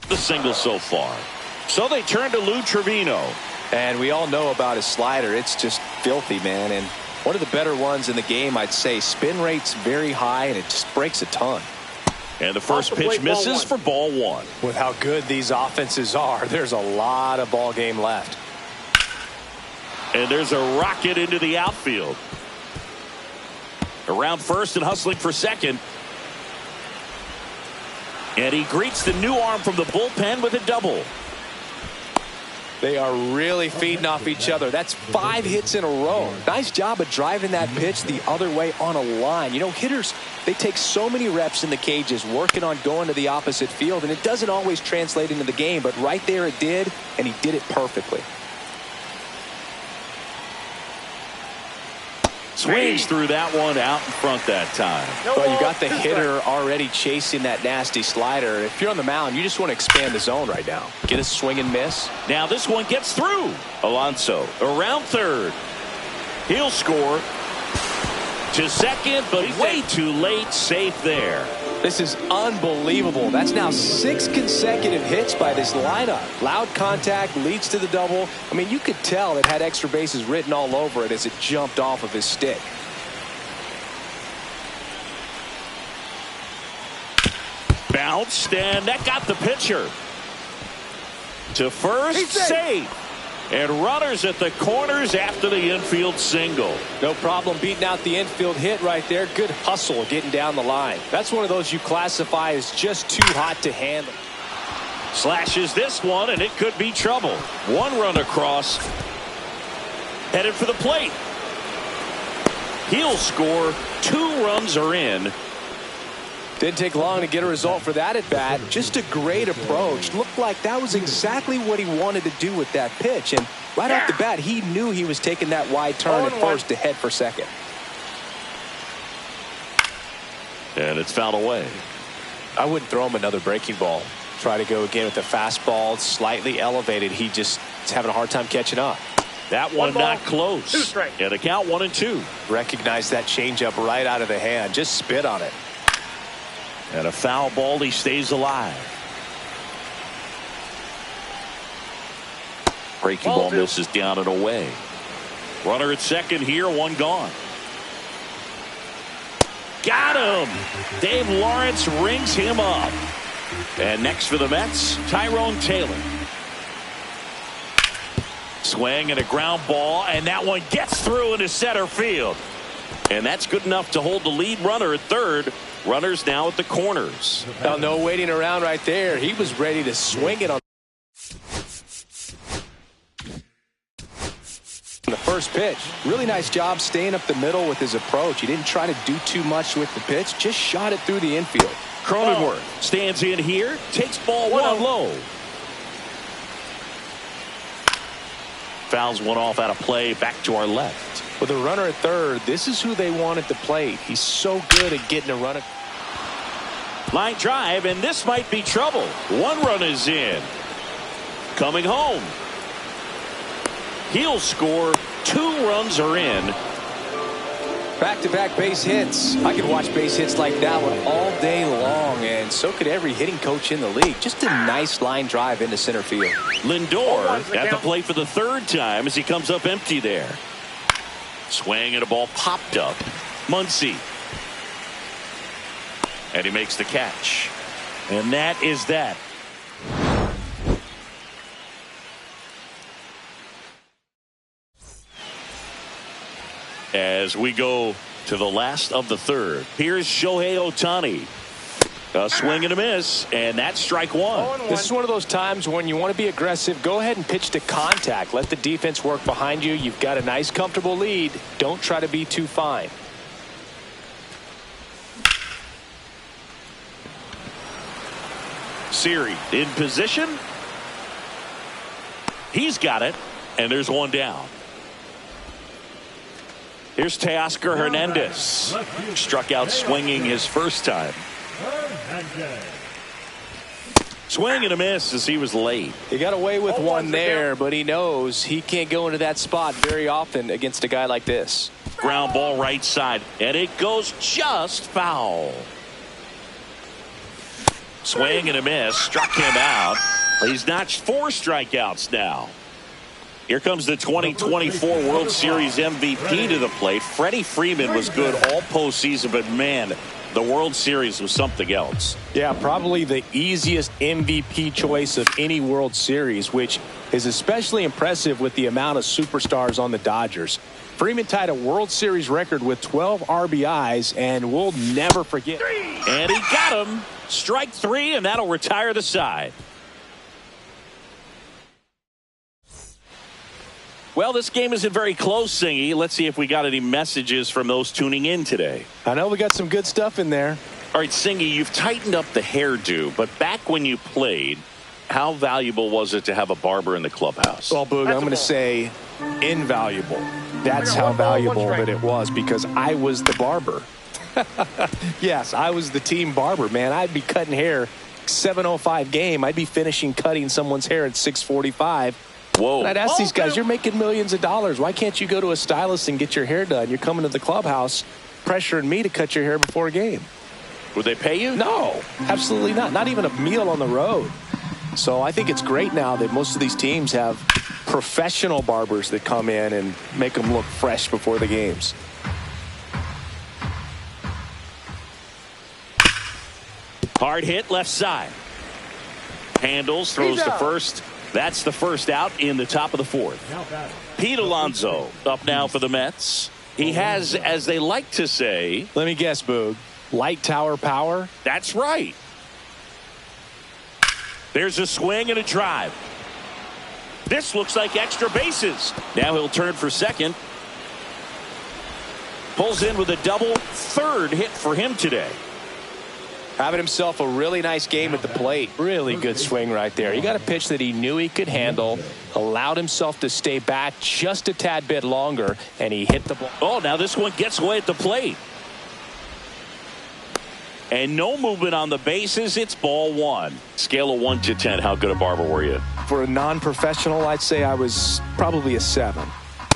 the single so far. So they turn to Lou Trevino. And we all know about his slider. It's just filthy, man. And one of the better ones in the game, I'd say. Spin rate's very high, and it just breaks a ton. And the first pitch misses for ball 1. With how good these offenses are, there's a lot of ball game left. And there's a rocket into the outfield. Around first and hustling for second. And he greets the new arm from the bullpen with a double. They are really feeding off each other. That's 5 hits in a row. Nice job of driving that pitch the other way on a line. You know, hitters, they take so many reps in the cages working on going to the opposite field, and it doesn't always translate into the game, but right there it did, and he did it perfectly. Swings through that one out in front that time. Well, you got the hitter already chasing that nasty slider. If you're on the mound, you just want to expand the zone right now. Get a swing and miss. Now this one gets through. Alonso around third. He'll score to second, but way too late. Safe there. This is unbelievable. That's now 6 consecutive hits by this lineup. Loud contact leads to the double. I mean, you could tell it had extra bases written all over it as it jumped off of his stick. Bounced, and that got the pitcher to first, safe. And runners at the corners after the infield single. No problem beating out the infield hit right there. Good hustle getting down the line. That's one of those you classify as just too hot to handle. Slashes this one, and it could be trouble. 1 run across. Headed for the plate. He'll score. 2 runs are in. Didn't take long to get a result for that at bat. Just a great approach. Looked like that was exactly what he wanted to do with that pitch. And right off the bat, he knew he was taking that wide turn at first to head for second. And it's fouled away. I wouldn't throw him another breaking ball. Try to go again with the fastball, slightly elevated. He just is having a hard time catching up. That one not close. Yeah, the count 1-2. Recognize that changeup right out of the hand. Just spit on it. And a foul ball. He stays alive. Breaking ball misses down and away. Runner at second here, one gone. Got him. Dave Lawrence rings him up. And next for the Mets, Tyrone Taylor. Swing and a ground ball, and that one gets through into center field. And that's good enough to hold the lead runner at third. Runners now at the corners. Now, no waiting around right there. He was ready to swing it on the first pitch. Really nice job staying up the middle with his approach. He didn't try to do too much with the pitch, just shot it through the infield. Cronenworth stands in here, takes ball one low. Fouls one off out of play, back to our left. With a runner at third, this is who they want at the plate. He's so good at getting a run. Line drive, and this might be trouble. One run is in. Coming home. He'll score. 2 runs are in. Back-to-back base hits. I could watch base hits like that one all day long, and so could every hitting coach in the league. Just a nice line drive into center field. Lindor at the plate for the third time as he comes up empty there. Swing and a ball popped up. Muncy. And he makes the catch. And that is that. As we go to the last of the third, here's Shohei Ohtani. A swing and a miss, and that's strike one. This is one of those times when you want to be aggressive. Go ahead and pitch to contact. Let the defense work behind you. You've got a nice, comfortable lead. Don't try to be too fine. Siri in position. He's got it, and there's one down. Here's Teoscar Hernandez. Struck out swinging his first time. Swing and a miss as he was late. He got away with one there, but he knows he can't go into that spot very often against a guy like this. Ground ball right side, and it goes just foul. Swing and a miss. Struck him out. He's notched 4 strikeouts now. Here comes the 2024 World Series MVP to the plate. Freddie Freeman was good all postseason, but man, the World Series was something else. Yeah, probably the easiest MVP choice of any World Series, which is especially impressive with the amount of superstars on the Dodgers. Freeman tied a World Series record with 12 RBIs, and we'll never forget. And he got him. Strike 3, and that'll retire the side. Well, this game isn't very close, Singy. Let's see if we got any messages from those tuning in today. I know we got some good stuff in there. All right, Singy, you've tightened up the hairdo, but back when you played, how valuable was it to have a barber in the clubhouse? Well, Boog, I'm going to say invaluable. That's how valuable that it was because I was the barber. Yes, I was the team barber, man. I'd be cutting hair 7:05 game. I'd be finishing cutting someone's hair at 6:45. Whoa. And I'd ask these guys, you're making millions of dollars. Why can't you go to a stylist and get your hair done? You're coming to the clubhouse pressuring me to cut your hair before a game. Would they pay you? No, absolutely not. Not even a meal on the road. So I think it's great now that most of these teams have professional barbers that come in and make them look fresh before the games. Hard hit left side. Handles, throws to first. That's the first out in the top of the fourth. Pete Alonso up now for the Mets. He has, as they like to say. Let me guess, Boog. Light tower power? That's right. There's a swing and a drive. This looks like extra bases. Now he'll turn for second. Pulls in with a double. Third hit for him today. Having himself a really nice game at the plate. Really good swing right there. He got a pitch that he knew he could handle, allowed himself to stay back just a tad bit longer, and he hit the ball. Oh, now this one gets away at the plate. And no movement on the bases. It's ball one. Scale of 1 to 10. How good a barber were you? For a non-professional, I'd say I was probably a 7.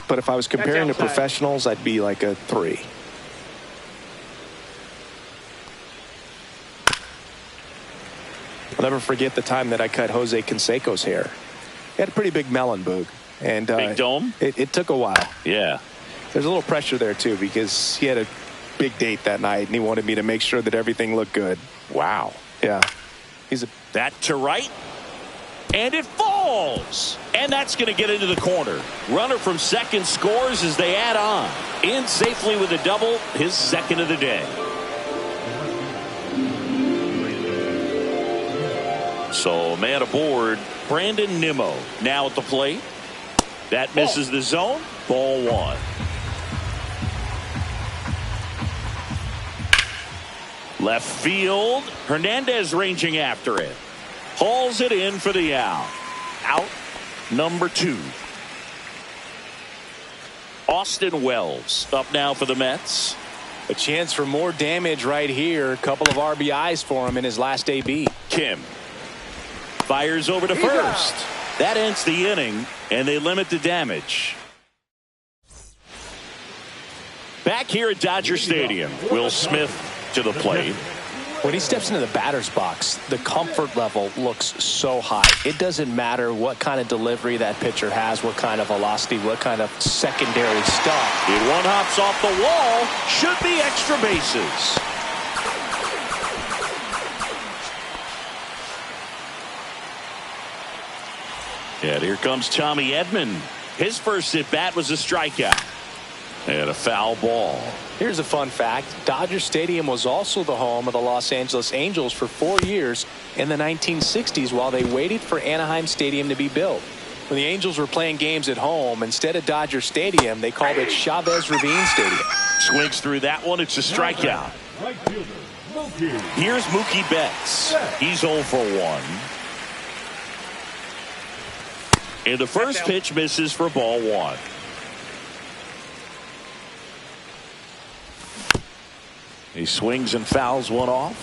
But if I was comparing to professionals, I'd be like a 3. I'll never forget the time that I cut Jose Canseco's hair. He had a pretty big melon, Boog. And big dome? It took a while. Yeah. There's a little pressure there, too, because he had a big date that night, and he wanted me to make sure that everything looked good. Wow. Yeah. That to right. And it falls. And that's going to get into the corner. Runner from second scores as they add on. In safely with a double, his second of the day. So man aboard, Brandon Nimmo now at the plate. That misses the zone. Ball one. Left field. Hernandez ranging after it. Hauls it in for the out. Out number 2. Austin Wells up now for the Mets. A chance for more damage right here. A couple of RBIs for him in his last AB. Kim fires over to first. That ends the inning, and they limit the damage. Back here at Dodger Stadium, Will Smith to the plate. When he steps into the batter's box, the comfort level looks so high. It doesn't matter what kind of delivery that pitcher has, what kind of velocity, what kind of secondary stuff. If one hops off the wall, should be extra bases. And here comes Tommy Edman. His first at bat was a strikeout. And a foul ball. Here's a fun fact. Dodger Stadium was also the home of the Los Angeles Angels for 4 years in the 1960s while they waited for Anaheim Stadium to be built. When the Angels were playing games at home, instead of Dodger Stadium, they called it Chavez Ravine Stadium. Swings through that one. It's a strikeout. Here's Mookie Betts. He's 0 for 1. And the first pitch misses for ball one. He swings and fouls one off.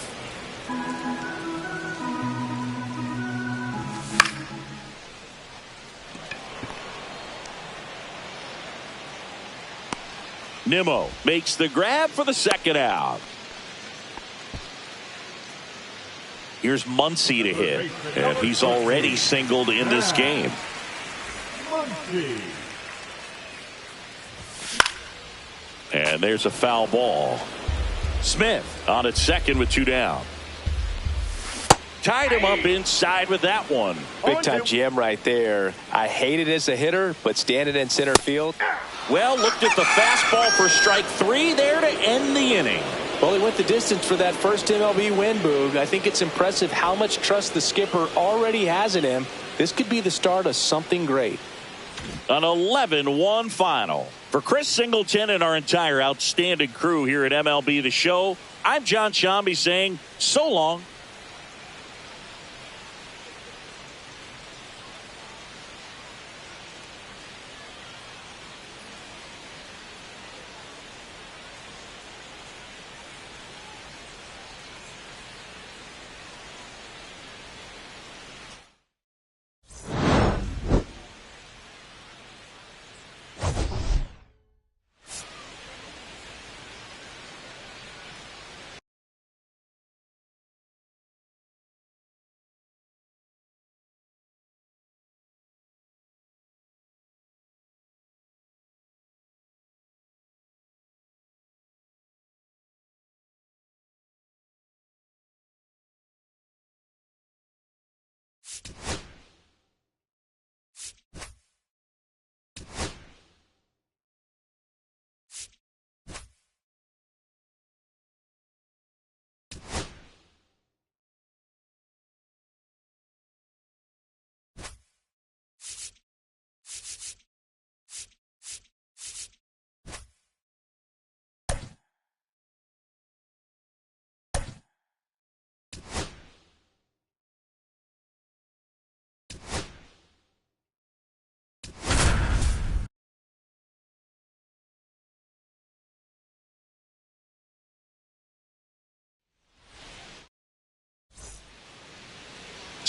Nimmo makes the grab for the second out. Here's Muncy to hit, and he's already singled in this game. And there's a foul ball. Smith on at second with 2 down. Tied him up inside with that one. Big time jam right there. I hate it as a hitter, but standing in center field. Well, looked at the fastball for strike 3 there to end the inning. Well, he went the distance for that first MLB win, Boog. I think it's impressive how much trust the skipper already has in him. This could be the start of something great. An 11-1 final. For Chris Singleton and our entire outstanding crew here at MLB The Show, I'm John Shambi saying so long.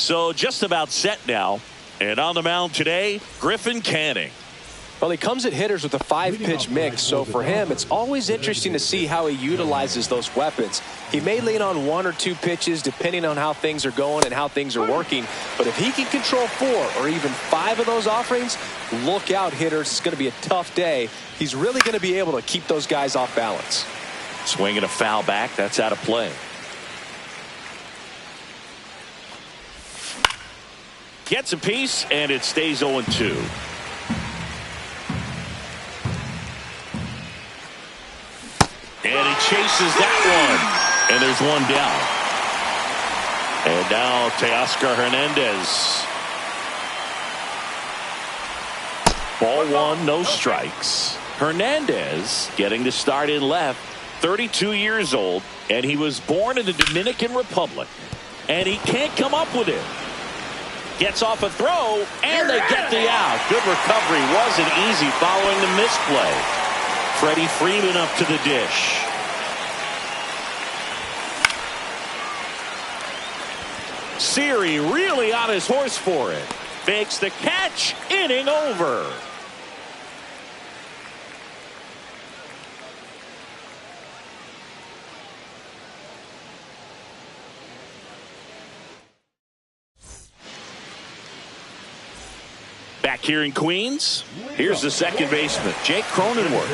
So just about set now. And on the mound today, Griffin Canning. Well, he comes at hitters with a 5-pitch mix, so for him, it's always interesting to see how he utilizes those weapons. He may lean on 1 or 2 pitches depending on how things are going and how things are working, but if he can control 4 or even 5 of those offerings, look out, hitters. It's going to be a tough day. He's really going to be able to keep those guys off balance. Swinging a foul back. That's out of play. Gets a piece, and it stays 0-2. And he chases that one. And there's one down. And now Teoscar Hernandez. Ball 1, no strikes. Hernandez getting the start in left. 32 years old. And he was born in the Dominican Republic. And he can't come up with it. Gets off a throw, and they get the out. Good recovery. Wasn't easy following the misplay. Freddie Freeman up to the dish. Siri really on his horse for it. Makes the catch. Inning over. Back here in Queens, here's the second baseman, Jake Cronenworth.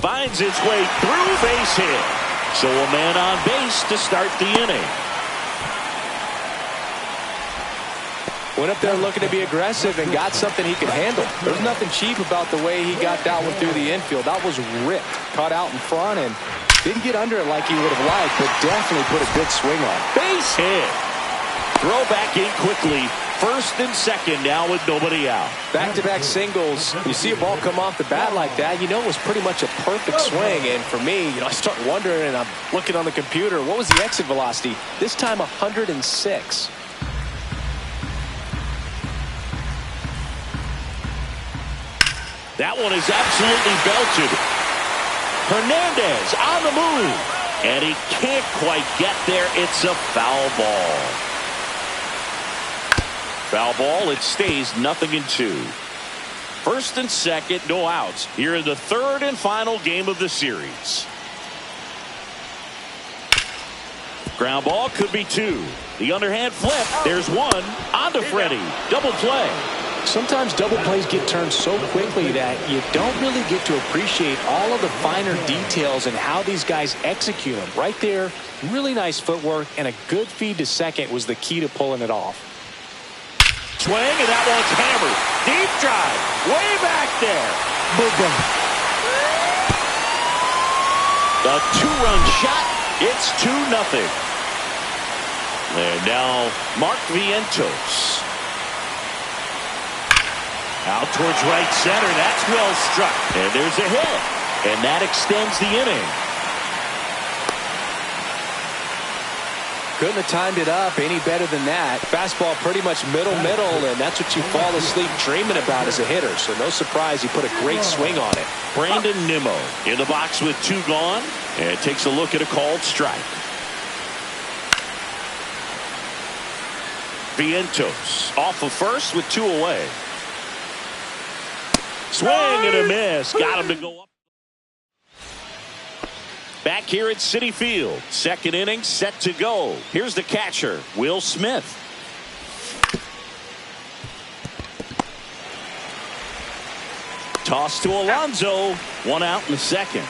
Finds its way through, base hit. So a man on base to start the inning. Went up there looking to be aggressive and got something he could handle. There's nothing cheap about the way he got that one through the infield. That was ripped, caught out in front, and didn't get under it like he would have liked, but definitely put a good swing on it. Base hit. Throw back in quickly. First and second now with nobody out. Back-to-back singles. You see a ball come off the bat like that, you know it was pretty much a perfect swing. And for me, I start wondering, and I'm looking on the computer, what was the exit velocity? This time 106. That one is absolutely belted. Hernandez on the move. And he can't quite get there. It's a foul ball. Foul ball. It stays 0-2. First and second, no outs. Here in the third and final game of the series. Ground ball could be 2. The underhand flip. There's one. On to Freddie. Double play. Sometimes double plays get turned so quickly that you don't really get to appreciate all of the finer details and how these guys execute them. Right there, really nice footwork, and a good feed to second was the key to pulling it off. Swing, and that one's hammered. Deep drive, way back there. Boom. The 2-run shot, it's 2-0. And now Mark Vientos. Out towards right center. That's well struck. And there's a hit. And that extends the inning. Couldn't have timed it up any better than that. Fastball pretty much middle, and that's what you fall asleep dreaming about as a hitter. So no surprise he put a great swing on it. Brandon Nimmo in the box with 2 gone. And takes a look at a called strike. Vientos off of first with 2 away. Swing and a miss. Got him to go up. Back here at Citi Field. Second inning set to go. Here's the catcher, Will Smith. Toss to Alonso. 1 out in the second.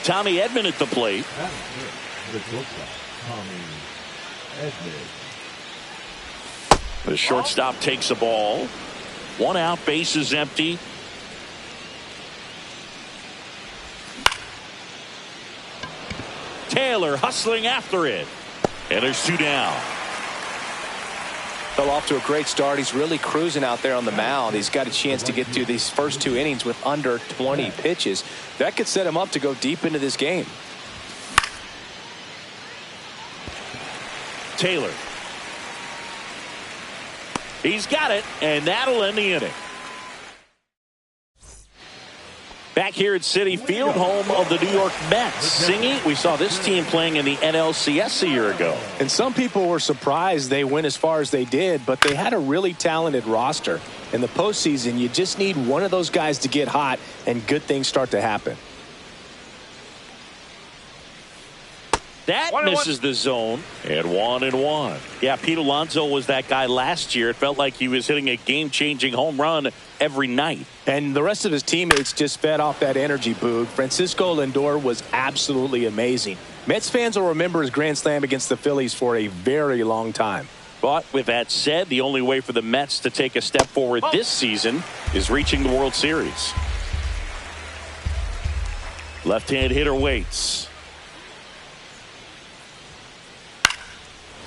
Tommy Edman at the plate. The shortstop takes a ball. 1 out, base is empty. Taylor hustling after it. And there's 2 down. Fell off to a great start. He's really cruising out there on the mound. He's got a chance to get through these first 2 innings with under 20 pitches. That could set him up to go deep into this game. Taylor. He's got it, and that'll end the inning. Back here at Citi Field, home of the New York Mets. Singy, we saw this team playing in the NLCS a year ago. And some people were surprised they went as far as they did, but they had a really talented roster. In the postseason, you just need one of those guys to get hot, and good things start to happen. That misses the zone, and 1-1. Yeah, Pete Alonso was that guy last year. It felt like he was hitting a game-changing home run every night. And the rest of his teammates just fed off that energy, Boog. Francisco Lindor was absolutely amazing. Mets fans will remember his grand slam against the Phillies for a very long time. But with that said, the only way for the Mets to take a step forward this season is reaching the World Series. Left-hand hitter waits.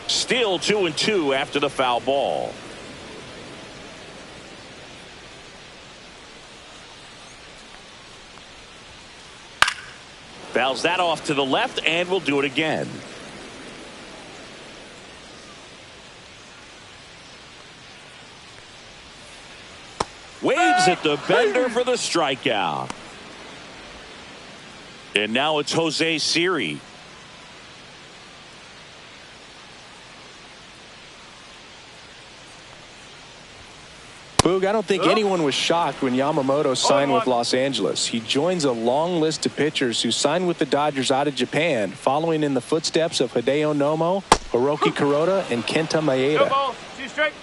Still 2-2 after the foul ball. Fouls that off to the left, and will do it again. Waves at the bender for the strikeout. And now it's Jose Siri. Boog, I don't think anyone was shocked when Yamamoto signed with Los Angeles. He joins a long list of pitchers who signed with the Dodgers out of Japan, following in the footsteps of Hideo Nomo, Hiroki Kuroda, and Kenta Maeda. Ball, 2 strike.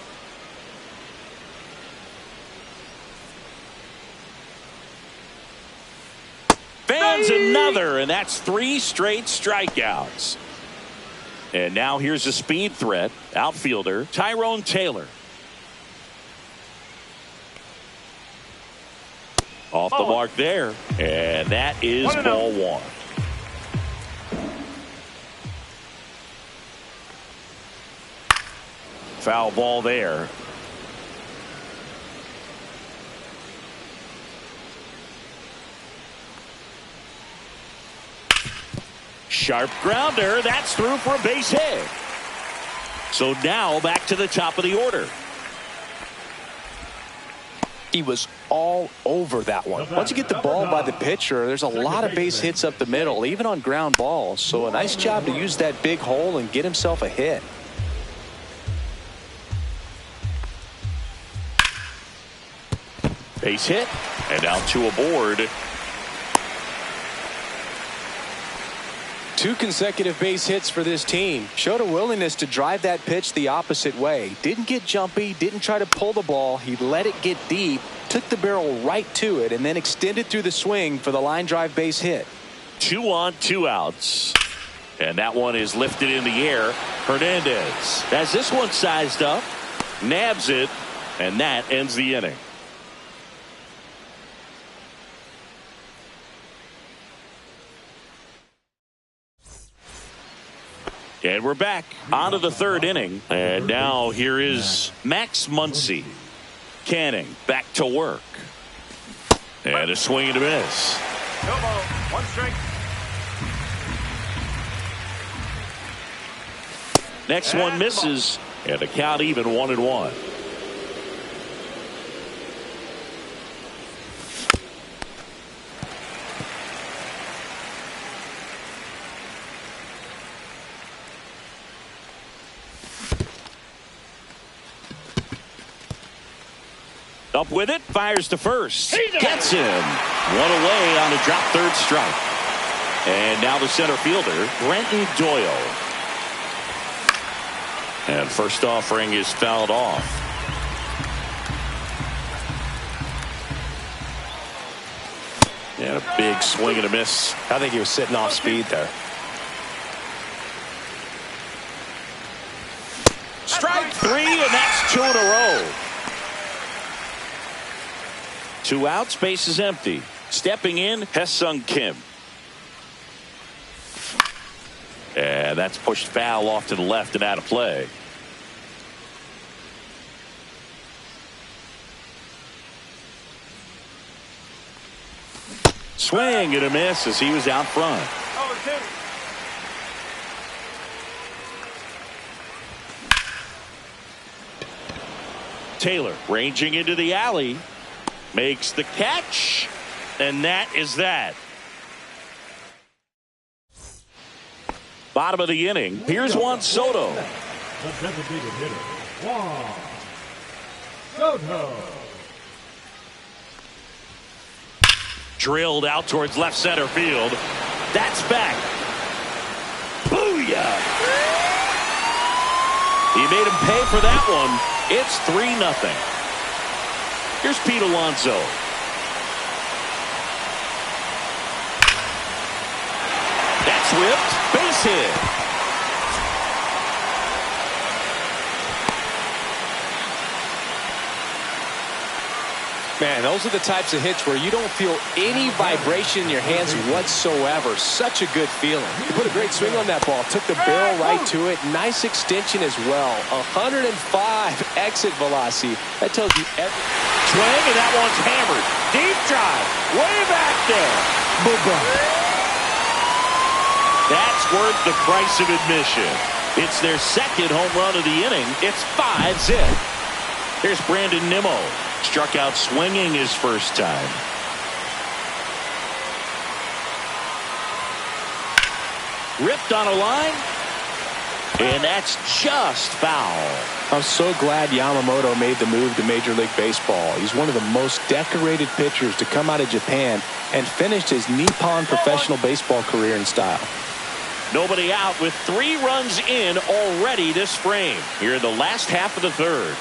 Fans another, and that's 3 straight strikeouts. And now here's a speed threat, outfielder Tyrone Taylor. Off the mark there, and that is ball 1. Foul ball there. Sharp grounder, that's through for a base hit. So now back to the top of the order. He was all over that one. Once you get the ball by the pitcher, there's a lot of base hits up the middle, even on ground balls. So a nice job to use that big hole and get himself a hit. Base hit, and now 2 aboard. 2 consecutive base hits for this team. Showed a willingness to drive that pitch the opposite way. Didn't get jumpy, didn't try to pull the ball. He let it get deep, took the barrel right to it, and then extended through the swing for the line drive base hit. 2 on, 2 outs. And that one is lifted in the air. Hernandez has this one sized up, nabs it, and that ends the inning. And we're back onto the 3rd inning. And now here is Max Muncy. Canning back to work. And a swing and a miss. No ball, 1 strike. Next one misses. And the count even 1-1. Up with it, fires to first. Gets him. 1 away on a drop 3rd strike. And now the center fielder, Brenton Doyle. And first offering is fouled off. And a big swing and a miss. I think he was sitting off speed there. Strike 3, and that's 2 in a row. 2 outs, base is empty. Stepping in, Hesung Kim. And that's pushed foul off to the left and out of play. Swing and a miss as he was out front. Taylor ranging into the alley. Makes the catch. And that is that. Bottom of the inning. Here's Juan Soto. The designated hitter, Juan Soto. Drilled out towards left center field. That's back. Booyah! He made him pay for that one. It's 3-0. Here's Pete Alonso. That's whipped. Base hit. Man, those are the types of hits where you don't feel any vibration in your hands whatsoever. Such a good feeling. He put a great swing on that ball. Took the barrel right to it. Nice extension as well. 105 exit velocity. That tells you everything. Swing, and that one's hammered. Deep drive. Way back there. Boom. That's worth the price of admission. It's their second home run of the inning. It's 5-zip. Here's Brandon Nimmo. Struck out swinging his first time. Ripped on a line. And that's just foul. I'm so glad Yamamoto made the move to Major League Baseball. He's one of the most decorated pitchers to come out of Japan and finished his Nippon professional baseball career in style. Nobody out with 3 runs in already this frame. Here in the last half of the third.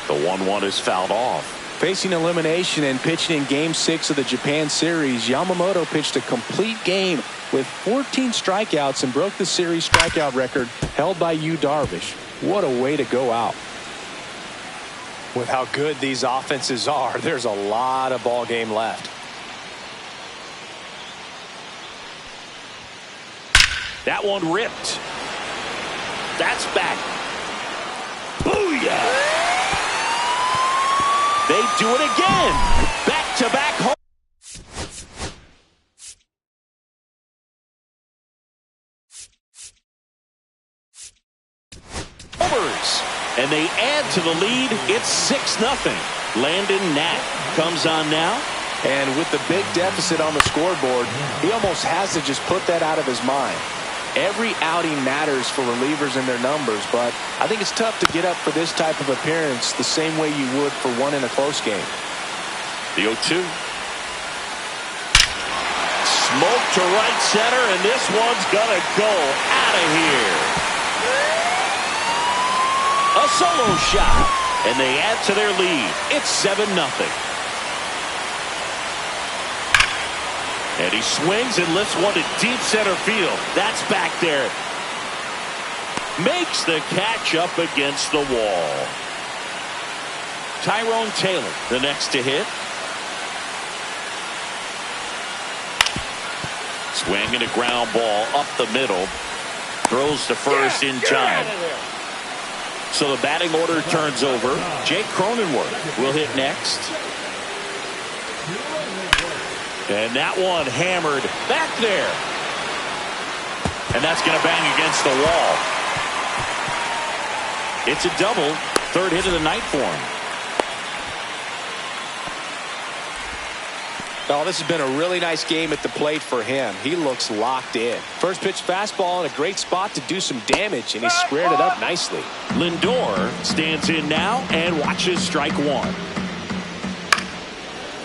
The 1-1 is fouled off. Facing elimination and pitching in Game 6 of the Japan Series, Yamamoto pitched a complete game with 14 strikeouts and broke the series strikeout record held by Yu Darvish. What a way to go out. With how good these offenses are, there's a lot of ball game left. That one ripped. That's back. Booyah! They do it again. Back-to-back home. Homers. And they add to the lead. It's 6-0. Landon Knack comes on now. And with the big deficit on the scoreboard, he almost has to just put that out of his mind. Every outing matters for relievers and their numbers, but I think it's tough to get up for this type of appearance the same way you would for one in a close game. The 0-2. Smoke to right center, and this one's gonna go out of here. A solo shot, and they add to their lead. It's 7-0. And he swings and lifts one to deep center field. That's back there. Makes the catch up against the wall. Tyrone Taylor, the next to hit. Swing and a ground ball up the middle. Throws to first in time. So the batting order turns over. Jake Cronenworth will hit next. And that one hammered back there. And that's going to bang against the wall. It's a double. Third hit of the night for him. Oh, this has been a really nice game at the plate for him. He looks locked in. First pitch fastball in a great spot to do some damage, and he squared it up nicely. Lindor stands in now and watches strike one.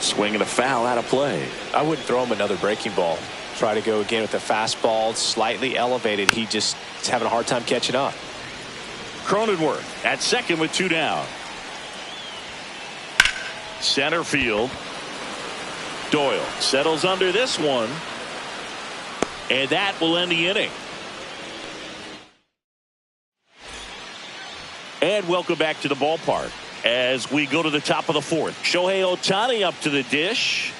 Swing and a foul out of play. I wouldn't throw him another breaking ball. Try to go again with the fastball slightly elevated. He just is having a hard time catching up. Cronenworth at second with 2 down. Center field. Doyle settles under this one. And that will end the inning. And welcome back to the ballpark as we go to the top of the fourth. Shohei Ohtani up to the dish.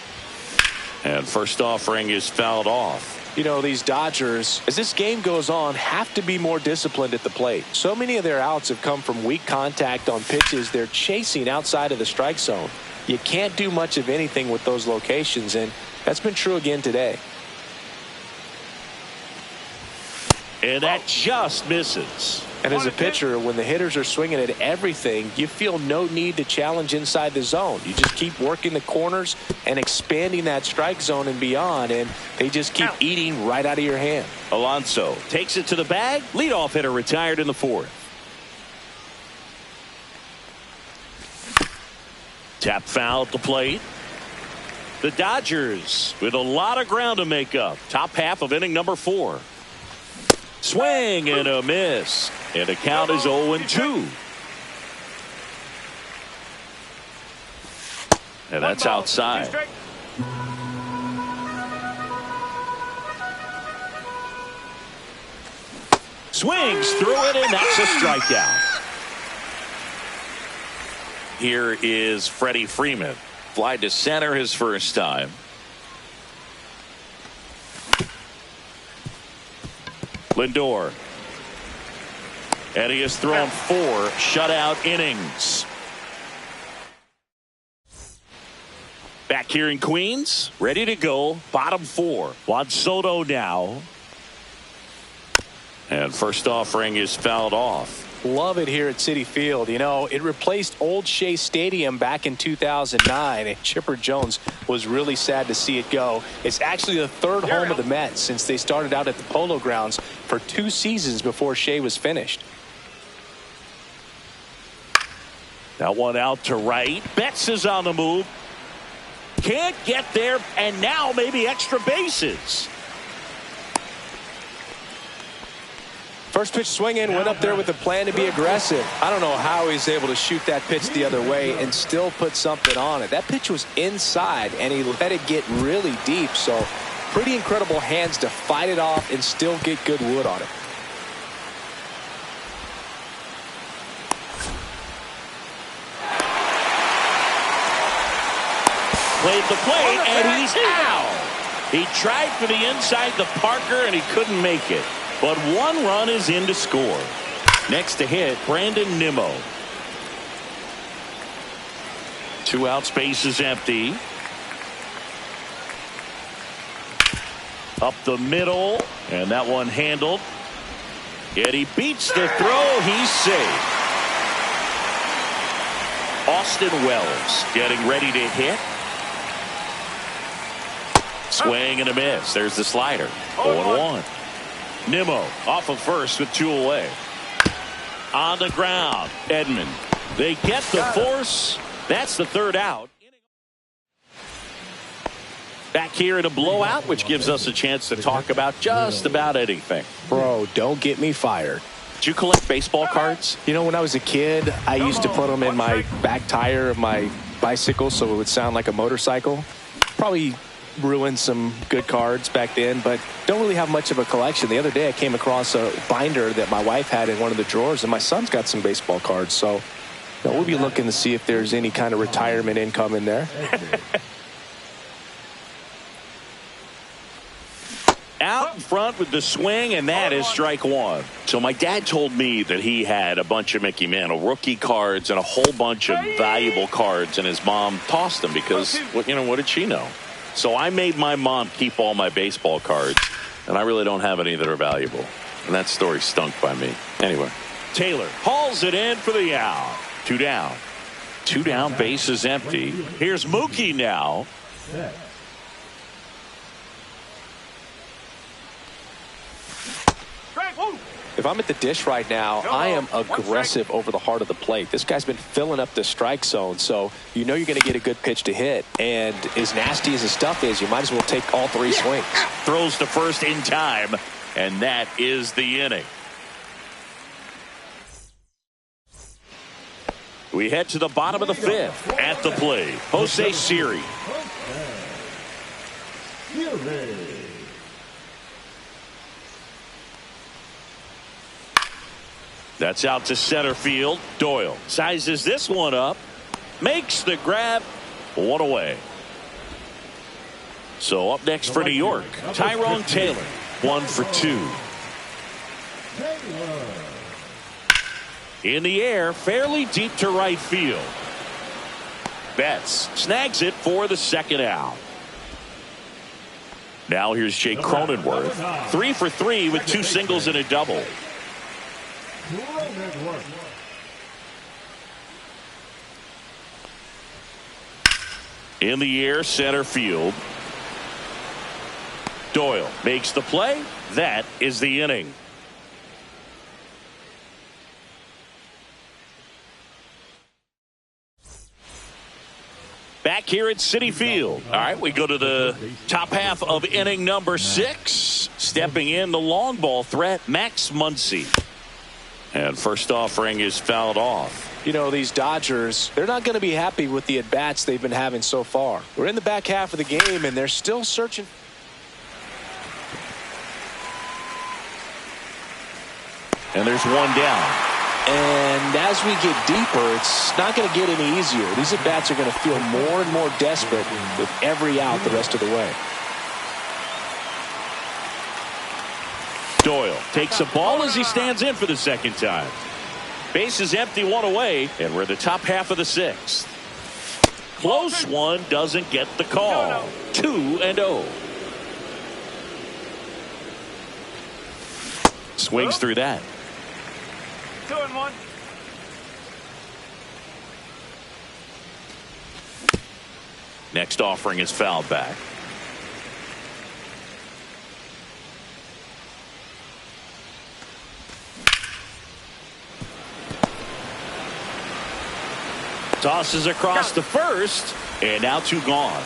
And first offering is fouled off. You know, these Dodgers, as this game goes on, have to be more disciplined at the plate. So many of their outs have come from weak contact on pitches they're chasing outside of the strike zone. You can't do much of anything with those locations, and that's been true again today. And that just misses. And as a pitcher, when the hitters are swinging at everything, you feel no need to challenge inside the zone. You just keep working the corners and expanding that strike zone and beyond, and they just keep eating right out of your hand. Alonso takes it to the bag. Leadoff hitter retired in the fourth. Tap foul at the plate. The Dodgers with a lot of ground to make up. Top half of inning number 4. Swing and a miss. And the count is 0-2. And that's outside. Swings through it, and that's a strikeout. Here is Freddie Freeman. Fly to center his first time. Lindor. And he has thrown 4 shutout innings. Back here in Queens, ready to go. Bottom 4. Juan Soto now. And first offering is fouled off. Love it here at Citi Field. You know, it replaced Old Shea Stadium back in 2009, and Chipper Jones was really sad to see it go. It's actually the third home of the Mets since they started out at the Polo Grounds for 2 seasons before Shea was finished. That one out to right. Betts is on the move. Can't get there, and now maybe extra bases. First pitch swinging, went up there with a plan to be aggressive. I don't know how he's able to shoot that pitch the other way and still put something on it. That pitch was inside, and he let it get really deep. So pretty incredible hands to fight it off and still get good wood on it. Played the plate, and he's out. He tried for the inside the Parker, and he couldn't make it. But 1 run is in to score. Next to hit, Brandon Nimmo. 2 outs, base is empty. Up the middle, and that one handled. Yet he beats the throw. He's safe. Austin Wells getting ready to hit. Swing and a miss. There's the slider. 0-1. Nimmo off of first with 2 away. On the ground, Edman. They get the force. That's the 3rd out. Back here in a blowout, which gives us a chance to talk about just about anything. Bro, don't get me fired. Did you collect baseball cards? You know, when I was a kid, I used to put them in my back tire of my bicycle so it would sound like a motorcycle. Probably ruined some good cards back then, but don't really have much of a collection. The other day I came across a binder that my wife had in one of the drawers, and my son's got some baseball cards, so we'll be looking to see if there's any kind of retirement income in there. Out in front with the swing, and that is strike 1. So my dad told me that he had a bunch of Mickey Mantle rookie cards and a whole bunch of valuable cards, and his mom tossed them because, what did she know? So I made my mom keep all my baseball cards, and I really don't have any that are valuable. And that story stunk by me. Anyway, Taylor hauls it in for the out. 2 down. 2 down, base is empty. Here's Mookie now. If I'm at the dish right now, I am aggressive over the heart of the plate. This guy's been filling up the strike zone, so you know you're going to get a good pitch to hit. And as nasty as the stuff is, you might as well take all 3 swings. Throws to first in time, and that is the inning. We head to the bottom of the 5th. At the plate, Jose Siri. That's out to center field. Doyle sizes this one up, makes the grab, 1 away. So up next for New York, Tyrone Taylor, 1 for 2. In the air, fairly deep to right field. Betts snags it for the 2nd out. Now here's Jake Cronenworth, 3 for 3 with 2 singles and a double. Network. In the air, center field. Doyle makes the play. That is the inning. Back here at Citi Field. All right, we go to the top half of inning number 6. Stepping in, the long ball threat, Max Muncy. And first offering is fouled off. You know, these Dodgers, they're not going to be happy with the at-bats they've been having so far. We're in the back half of the game, and they're still searching. And there's one down. And as we get deeper, it's not going to get any easier. These at-bats are going to feel more and more desperate with every out the rest of the way. Doyle takes a ball as he stands in for the second time. Base is empty, one away, and we're in the top half of the 6th. Close one, doesn't get the call. 2-0. Swings through that. 2-1. Next offering is fouled back. Tosses across the first, and now 2 gone.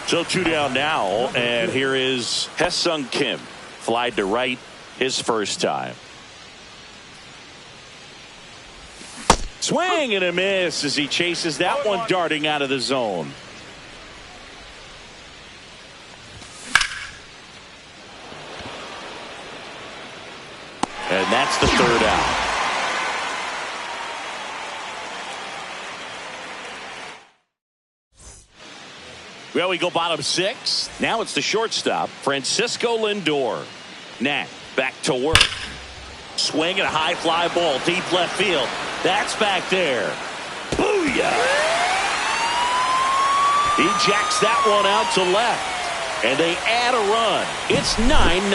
So 2 down now, and here is Haesung Kim. Flied to right his first time. Swing and a miss as he chases that one darting out of the zone. And that's the 3rd out. Well, we go bottom 6. Now it's the shortstop, Francisco Lindor. Nat back to work. Swing and a high fly ball, deep left field. That's back there. Booyah! He jacks that one out to left. And they add a run. It's 9-0.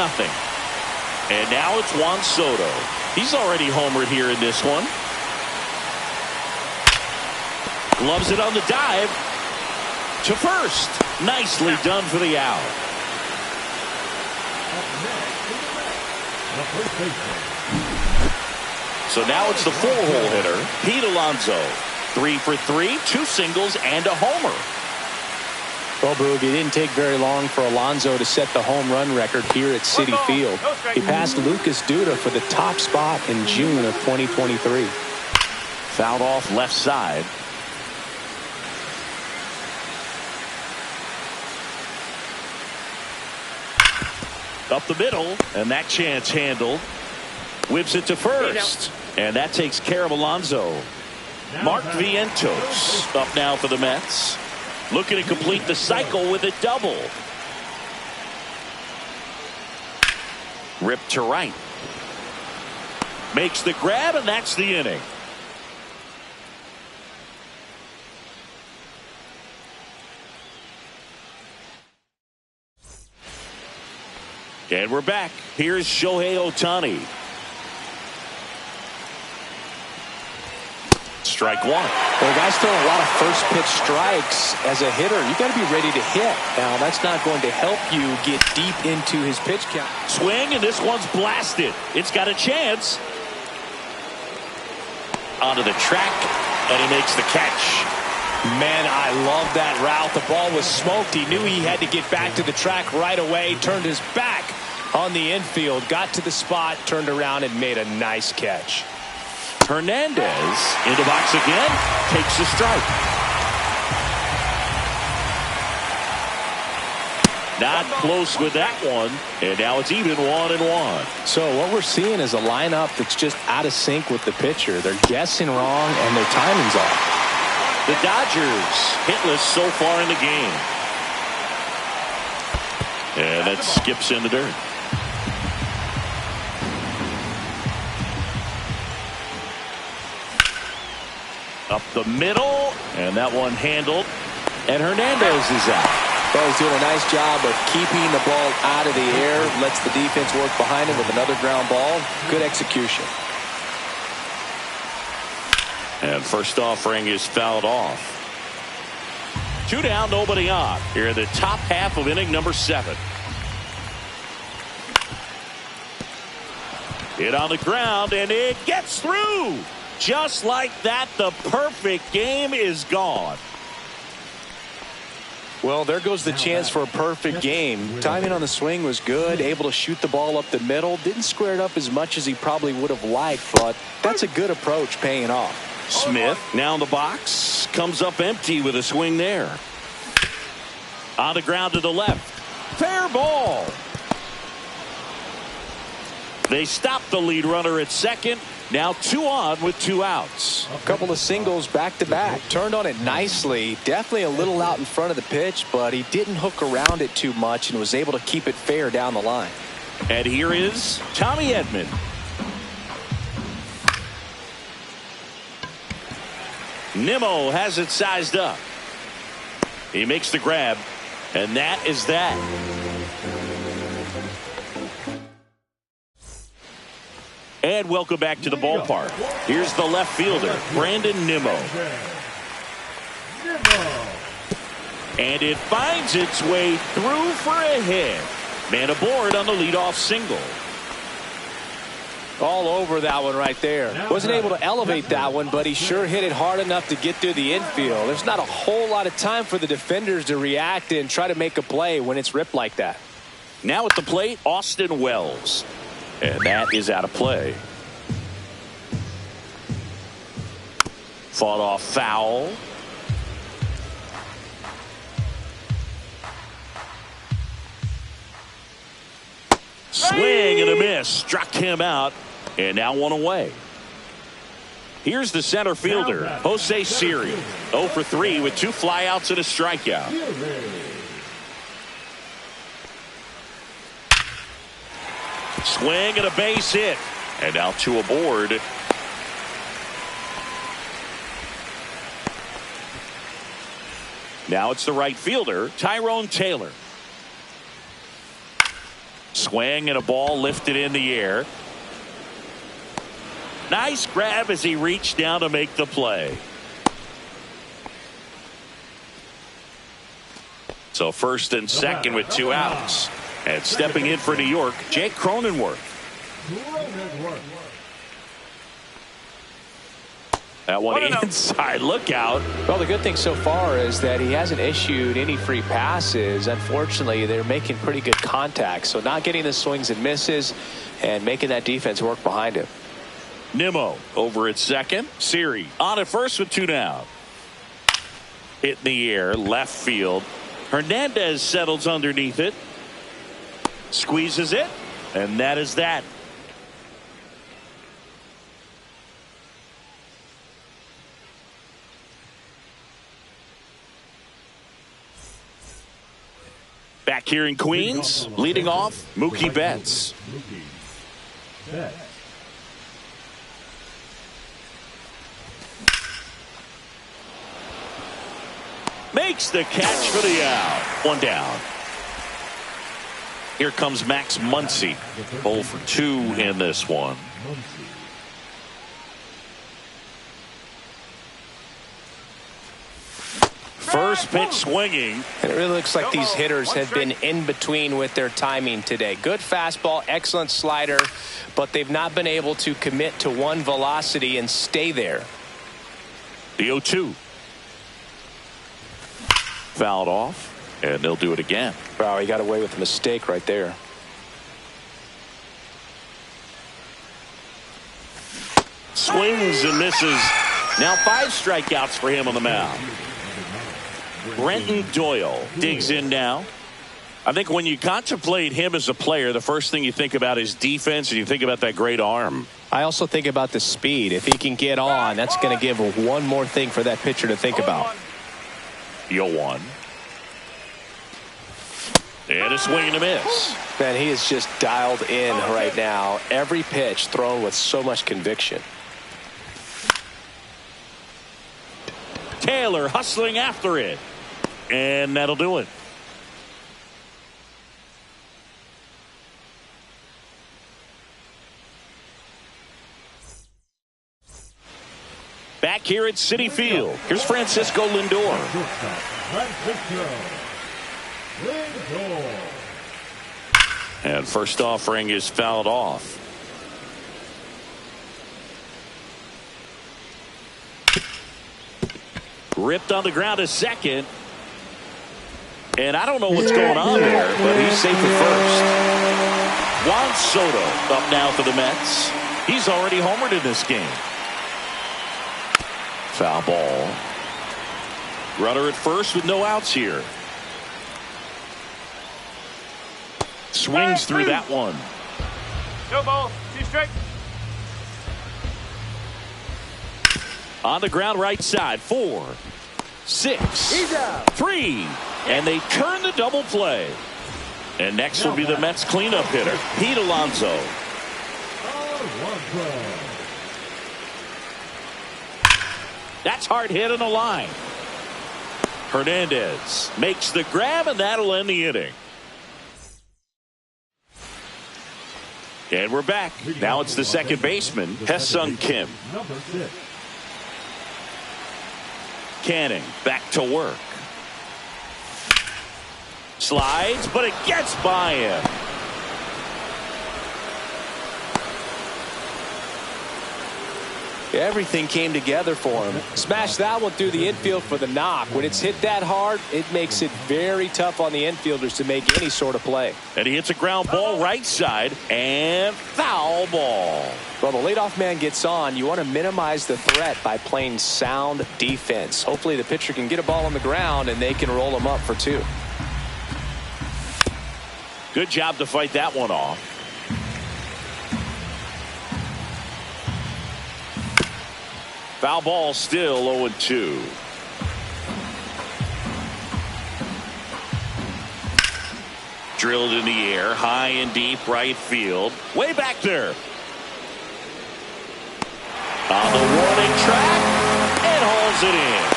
And now it's Juan Soto. He's already homered here in this one. Gloves it on the dive. To first. Nicely done for the out. So now it's the 4-hole hitter, Pete Alonso. 3 for 3, 2 singles and a homer. Well, Boog, it didn't take very long for Alonso to set the home run record here at Citi Field. He passed Lucas Duda for the top spot in June of 2023. Fouled off left side. Up the middle, and that chance handled. Whips it to first, and that takes care of Alonso. Mark Vientos up now for the Mets. Looking to complete the cycle with a double. Ripped to right. Makes the grab, and that's the inning. And we're back. Here's Shohei Ohtani. Strike one. Well, the guy's throwing a lot of first pitch strikes as a hitter. You got to be ready to hit. Now, that's not going to help you get deep into his pitch count. Swing, and this one's blasted. It's got a chance. Onto the track, and he makes the catch. Man, I love that route. The ball was smoked. He knew he had to get back to the track right away. Turned his back on the infield. Got to the spot, turned around, and made a nice catch. Hernandez in the box again. Takes a strike. Not close with that one. And now it's even 1-1. So what we're seeing is a lineup that's just out of sync with the pitcher. They're guessing wrong, and their timing's off. The Dodgers hitless so far in the game. And that skips in the dirt. Up the middle, and that one handled. And Hernandez is out. Well, he's doing a nice job of keeping the ball out of the air. Lets the defense work behind him with another ground ball. Good execution. And first offering is fouled off. 2 down, nobody on. Here in the top half of inning number 7. Hit on the ground, and it gets through. Just like that, the perfect game is gone. Well, there goes the chance for a perfect game. Timing on the swing was good, able to shoot the ball up the middle. Didn't square it up as much as he probably would have liked, but that's a good approach paying off. Smith now in the box, comes up empty with a swing there. On the ground to the left. Fair ball. They stop the lead runner at second. Now 2 on with 2 outs. A couple of singles back to back. Turned on it nicely. Definitely a little out in front of the pitch, but he didn't hook around it too much and was able to keep it fair down the line. And here is Tommy Edman. Nimmo has it sized up. He makes the grab, and that is that. And welcome back to the ballpark. Here's the left fielder, Brandon Nimmo. And it finds its way through for a hit. Man aboard on the leadoff single. All over that one right there. Wasn't able to elevate that one, but he sure hit it hard enough to get through the infield. There's not a whole lot of time for the defenders to react and try to make a play when it's ripped like that. Now at the plate, Austin Wells. And that is out of play. Fought off foul. Swing and a miss. Struck him out. And now 1 away. Here's the center fielder, Jose Siri. 0 for 3 with 2 flyouts and a strikeout. Swing and a base hit. And now 2 aboard. Now it's the right fielder, Tyrone Taylor. Swing and a ball lifted in the air. Nice grab as he reached down to make the play. So first and second with 2 outs. And stepping in for New York, Jake Cronenworth. That one inside. Look out. Well, the good thing so far is that he hasn't issued any free passes. Unfortunately, they're making pretty good contact. So not getting the swings and misses and making that defense work behind him. Nimmo over at second. Siri on at first with 2 down. Hit in the air, left field. Hernandez settles underneath it. Squeezes it. And that is that. Back here in Queens, leading off, Mookie Betts. Makes the catch for the out. 1 down. Here comes Max Muncy. 0 for 2 in this one. First pitch swinging. And it really looks like these hitters have been in between with their timing today. Good fastball, excellent slider, but they've not been able to commit to one velocity and stay there. The 0-2. Fouled off, and they'll do it again. Wow, he got away with a mistake right there. Swings and misses. Now 5 strikeouts for him on the mound. Brenton Doyle digs in now. I think when you contemplate him as a player, the first thing you think about is defense, and you think about that great arm. I also think about the speed. If he can get on, that's going to give one more thing for that pitcher to think about. 0-1. And a swing and a miss. Man, he is just dialed in right now. Every pitch thrown with so much conviction. Taylor hustling after it. And that'll do it. Back here at Citi Field. Here's Francisco Lindor. Francisco Lindor. And first offering is fouled off. Ripped on the ground to second. And I don't know what's going on there, but he's safe at first. Juan Soto up now for the Mets. He's already homered in this game. Foul ball. Runner at first with no outs here. Swings through that one. No ball. 2 strike. On the ground right side. 4, 6, 3. And they turn the double play. And next will be the Mets cleanup hitter, Pete Alonso. That's hard hit on the line. Hernandez makes the grab, and that'll end the inning. And we're back. Now it's the second baseman, Hesung Kim. Number 6. Canning back to work. Slides, but it gets by him. Everything came together for him. Smashed that one through the infield for the knock. When it's hit that hard, it makes it very tough on the infielders to make any sort of play. And he hits a ground ball right side, and foul ball. Well, the leadoff man gets on. You want to minimize the threat by playing sound defense. Hopefully the pitcher can get a ball on the ground and they can roll him up for 2. Good job to fight that one off. Foul ball, still 0-2. Drilled in the air, high and deep right field. Way back there. On the warning track, and hauls it in.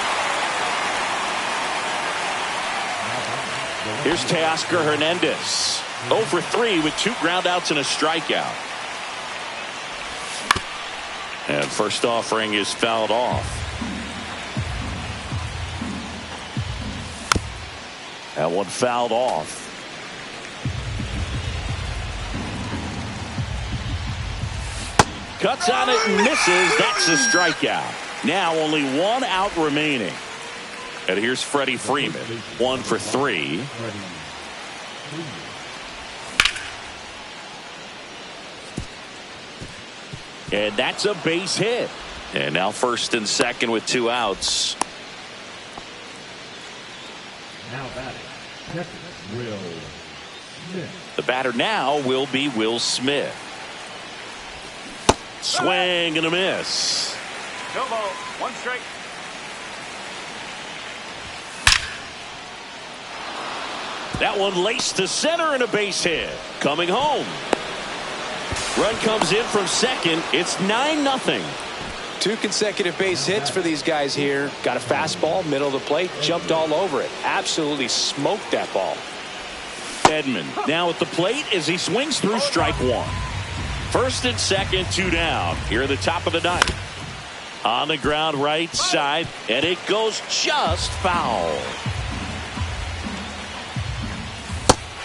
Here's Teoscar Hernandez. 0 for 3 with 2 groundouts and a strikeout. And first offering is fouled off. That one fouled off. Cuts on it and misses. That's a strikeout. Now only 1 out remaining. And here's Freddie Freeman. 1 for 3. And that's a base hit. And now first and second with 2 outs. Now batting, catcher Will Smith. The batter now will be Will Smith. Swing and a miss. No ball. 1 strike. That one laced to center and a base hit. Coming home. Run comes in from second. It's 9-0. 2 consecutive base hits for these guys here. Got a fastball, middle of the plate, jumped all over it. Absolutely smoked that ball. Edman now at the plate as he swings through strike 1. First and second, 2 down. Here at the top of the 9th. On the ground right side, and it goes just foul.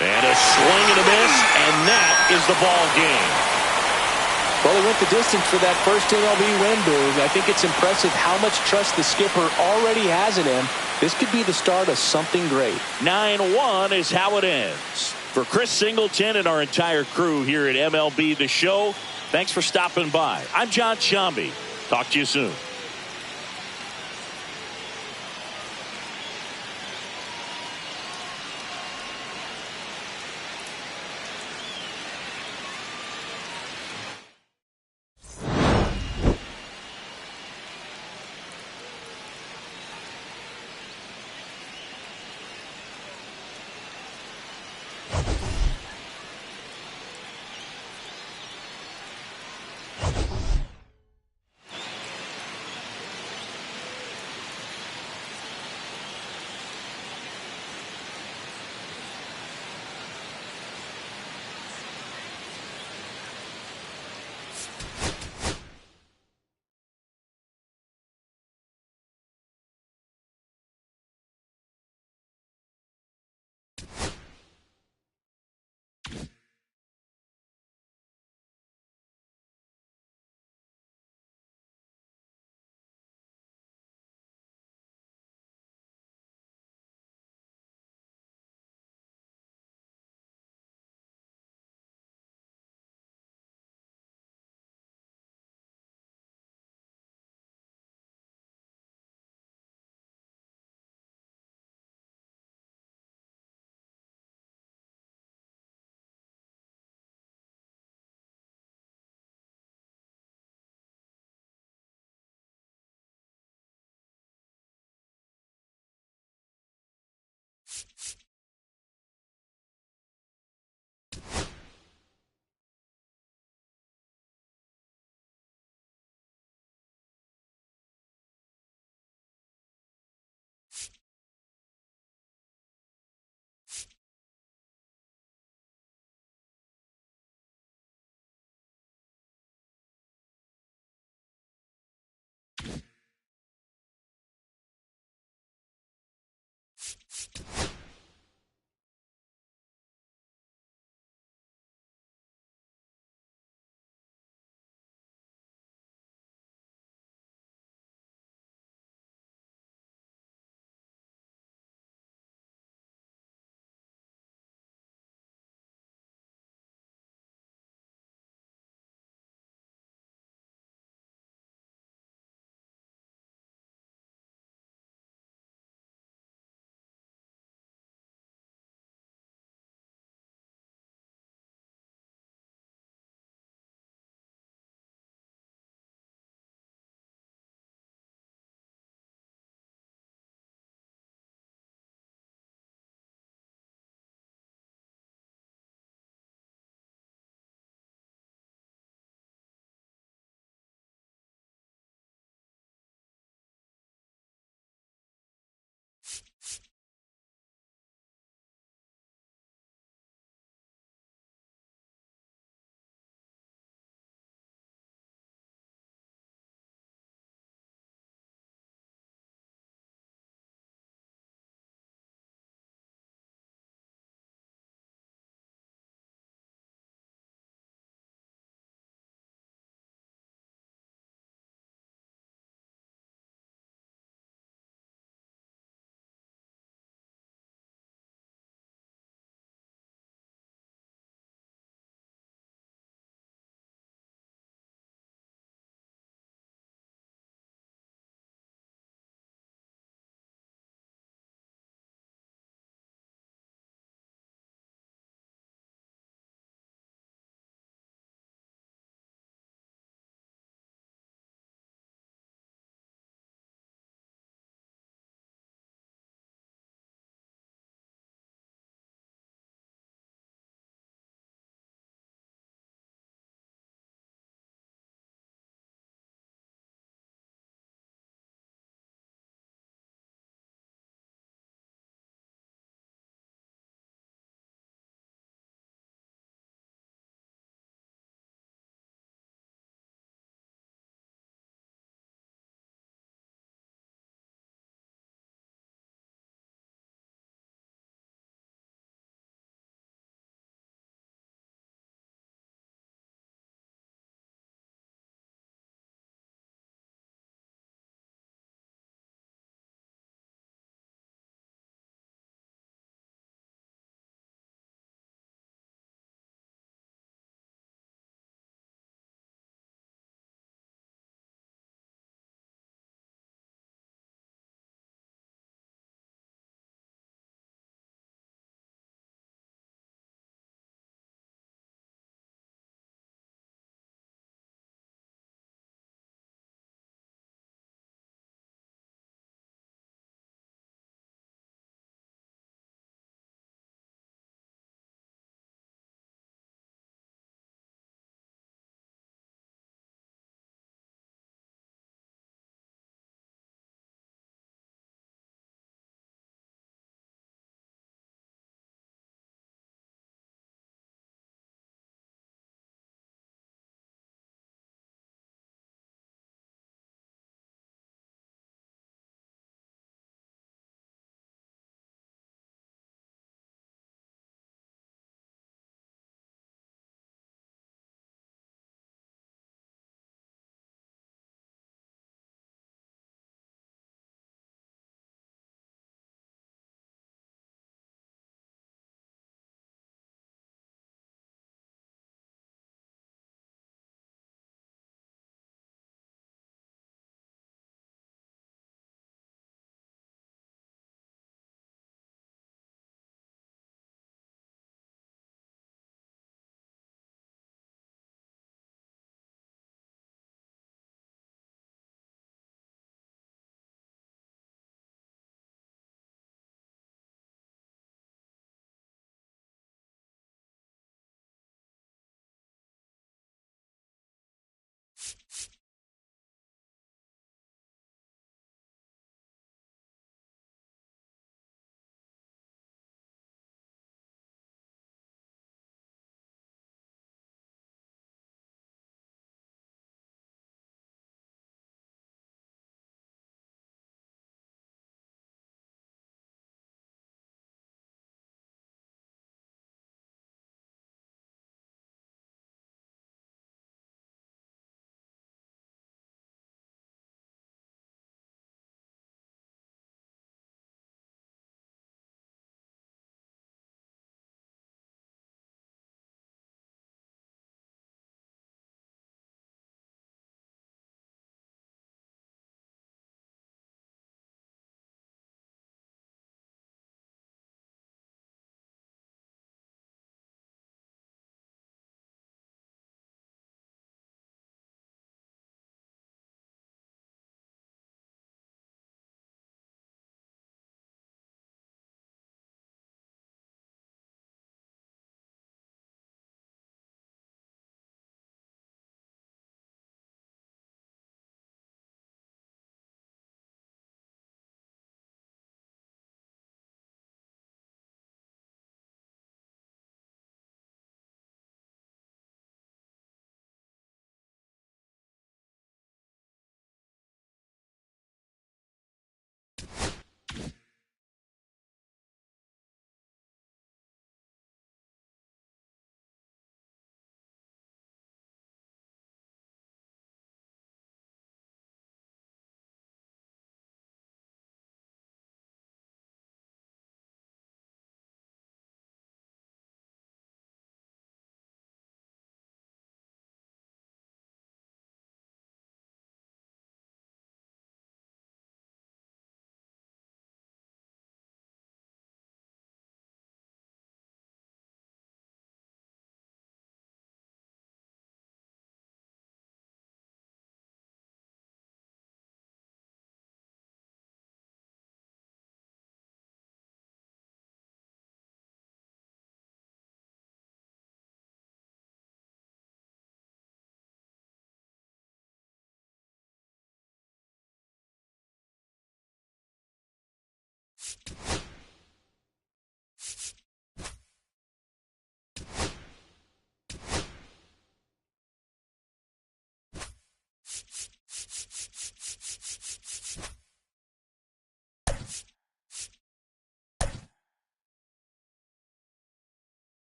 And a swing and a miss, and that is the ball game. Well, he went the distance for that first MLB win, Boog. I think it's impressive how much trust the skipper already has in him. This could be the start of something great. 9-1 is how it ends. For Chris Singleton and our entire crew here at MLB The Show, thanks for stopping by. I'm John Sciambi. Talk to you soon.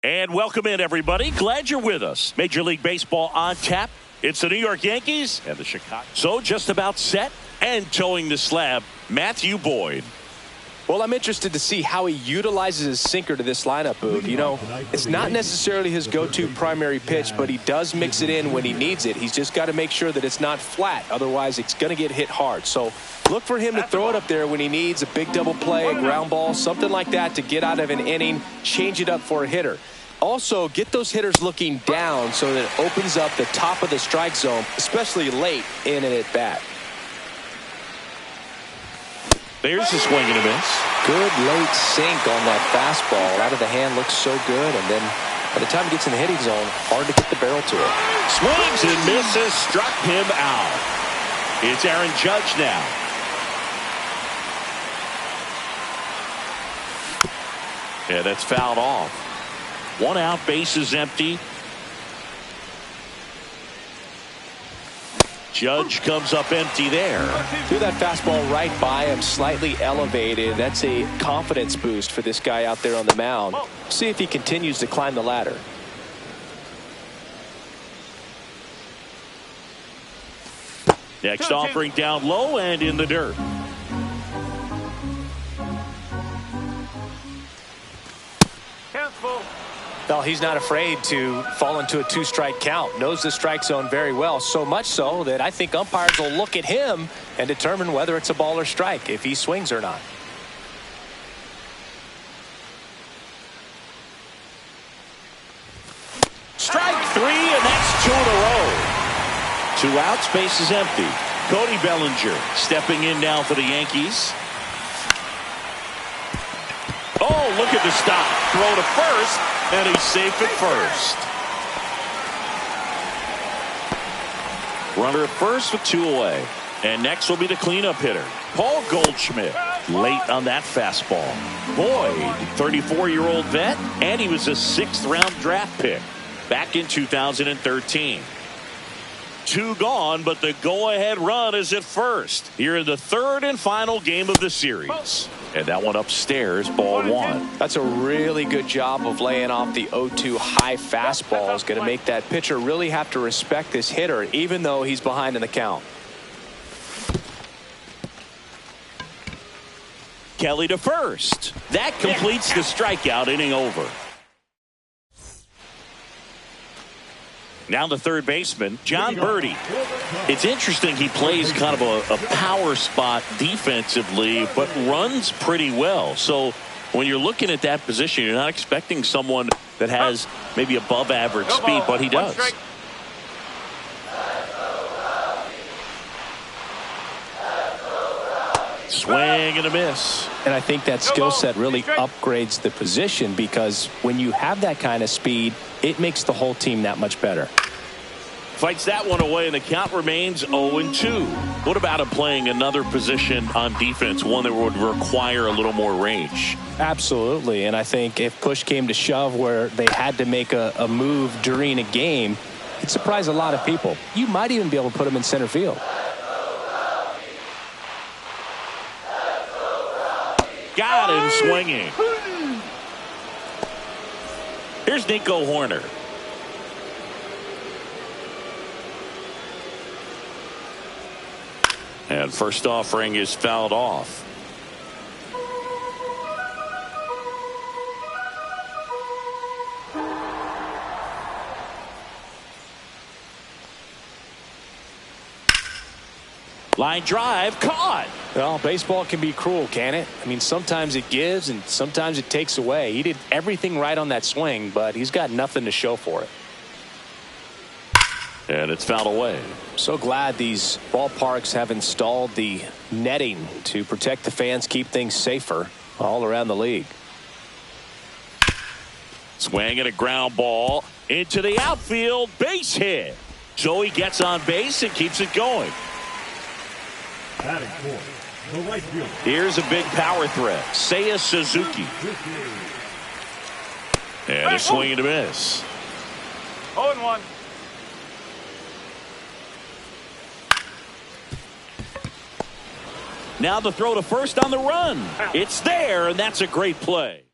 And welcome in, everybody. Glad you're with us. Major League Baseball on tap. It's the New York Yankees and the Chicago. So just about set and towing the slab, Matthew Boyd. Well, I'm interested to see how he utilizes his sinker to this lineup, Boog. You know, it's not necessarily his go-to primary pitch, but he does mix it in when he needs it. He's just got to make sure that it's not flat. Otherwise, it's going to get hit hard. So look for him to throw it up there when he needs a big double play, a ground ball, something like that to get out of an inning, change it up for a hitter. Also, get those hitters looking down so that it opens up the top of the strike zone, especially late in an at-bat. There's a swing and a miss. Good late sink on that fastball. Out of the hand looks so good, and then by the time it gets in the hitting zone, hard to get the barrel to it. Swings and misses, struck him out. It's Aaron Judge now. Yeah, that's fouled off. 1 out, base is empty. Judge comes up empty there. Threw that fastball right by him, slightly elevated. That's a confidence boost for this guy out there on the mound. See if he continues to climb the ladder. Next offering down low and in the dirt. Well, he's not afraid to fall into a 2-strike count. Knows the strike zone very well, so much so that I think umpires will look at him and determine whether it's a ball or strike, if he swings or not. Strike 3, and that's 2 in a row. 2 outs, base is empty. Cody Bellinger stepping in now for the Yankees. Oh, look at the stop. Throw to first, and he's safe at first. Runner at first with 2 away. And next will be the cleanup hitter, Paul Goldschmidt. Late on that fastball. Boyd, 34-year-old vet, and he was a 6th-round draft pick back in 2013. 2 gone, but the go-ahead run is at first here in the 3rd and final game of the series. And that one upstairs, ball 1. That's a really good job of laying off the 0-2 high fastball. Is going to make that pitcher really have to respect this hitter, even though he's behind in the count. Kelly to first. That completes the strikeout, inning over. Now the third baseman, John Birdie. It's interesting, he plays kind of a power spot defensively, but runs pretty well. So when you're looking at that position, you're not expecting someone that has maybe above average speed, but he does. Swing and a miss. And I think that skill set really upgrades the position, because when you have that kind of speed, it makes the whole team that much better. Fights that one away, and the count remains 0-2. What about him playing another position on defense, one that would require a little more range? Absolutely, and I think if push came to shove where they had to make a move during a game, it'd surprise a lot of people. You might even be able to put him in center field. Got him swinging. Here's Nico Horner. And first offering is fouled off. Line drive, caught. Well, baseball can be cruel, can it? I mean, sometimes it gives and sometimes it takes away. He did everything right on that swing, but he's got nothing to show for it. And it's fouled away. So glad these ballparks have installed the netting to protect the fans, keep things safer all around the league. Swing and a ground ball into the outfield, base hit. So he gets on base and keeps it going. Batting fourth, the right fielder. Here's a big power threat, Seiya Suzuki. And a swing and a miss. 0-1. Now the throw to first on the run. It's there, and that's a great play.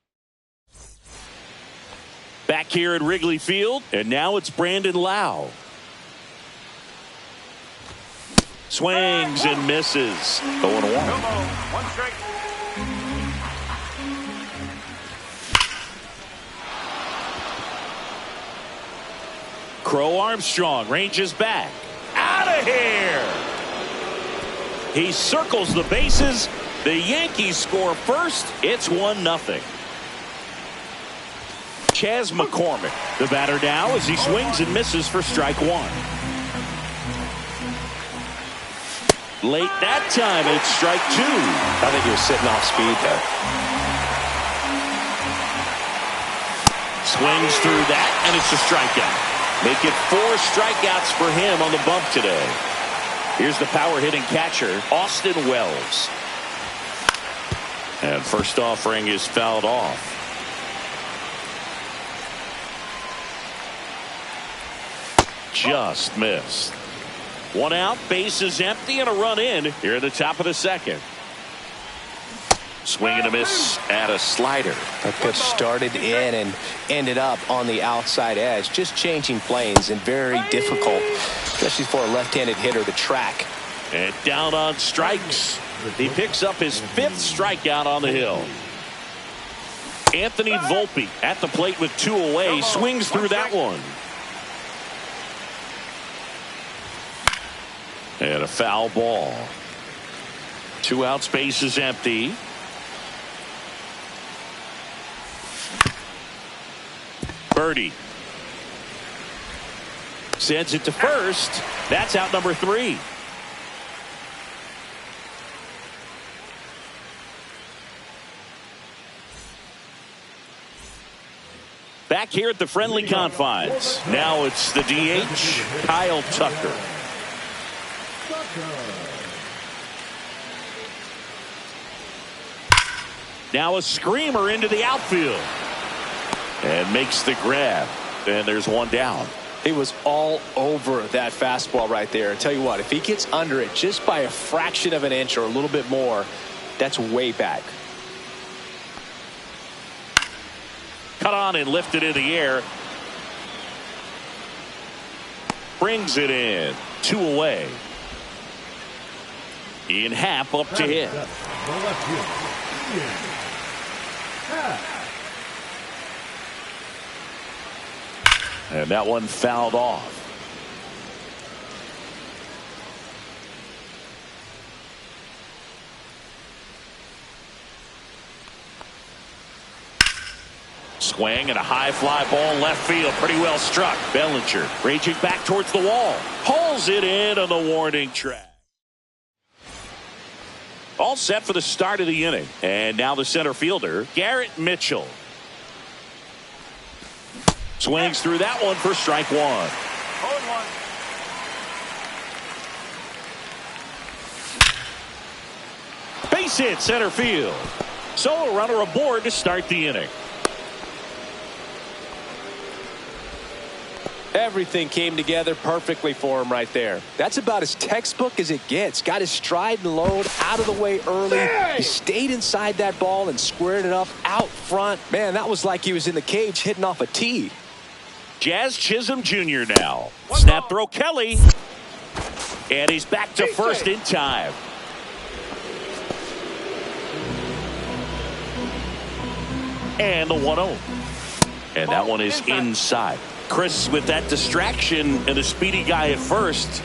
Back here at Wrigley Field, and now it's Brandon Lau. Swings and misses. 0-1. No ball. 1 strike. Crow Armstrong ranges back. Out of here. He circles the bases. The Yankees score first. It's 1-0. Chas McCormick, the batter now, as he swings and misses for strike one. Late that time, it's strike two. I think he was sitting off speed there. Swings through that, and it's a strikeout. Make it 4 strikeouts for him on the bump today. Here's the power-hitting catcher, Austin Wells. And first offering is fouled off. Just missed. 1 out, bases empty, and a run in here at the top of the second. Swing and a miss at a slider. That pitch started in and ended up on the outside edge. Just changing planes and very difficult, especially for a left-handed hitter to track. And down on strikes. He picks up his 5th strikeout on the hill. Anthony Volpe at the plate with 2 away. Swings through that one. And a foul ball. 2 outs, base is empty. Birdie sends it to first. That's out number 3. Back here at the friendly confines. Now it's the DH, Kyle Tucker. Now a screamer into the outfield. And makes the grab. And there's 1 down. He was all over that fastball right there. I tell you what, if he gets under it just by a fraction of an inch or a little bit more, that's way back. Cut on and lifted in the air. Brings it in. 2 away. Ian Happ up to hit. And that one fouled off. Swing and a high fly ball left field. Pretty well struck. Bellinger raging back towards the wall. Pulls it in on the warning track. All set for the start of the inning. And now the center fielder, Garrett Mitchell. Swings through that one for strike 1. 0-1. Base hit center field. So a runner aboard to start the inning. Everything came together perfectly for him right there. That's about as textbook as it gets. Got his stride and load out of the way early. He stayed inside that ball and squared it up out front. Man, that was like he was in the cage hitting off a tee. Jazz Chisholm Jr. now. Snap throw Kelly. And he's back to first in time. And the 1-0. And that one is inside. Chris, with that distraction and a speedy guy at first,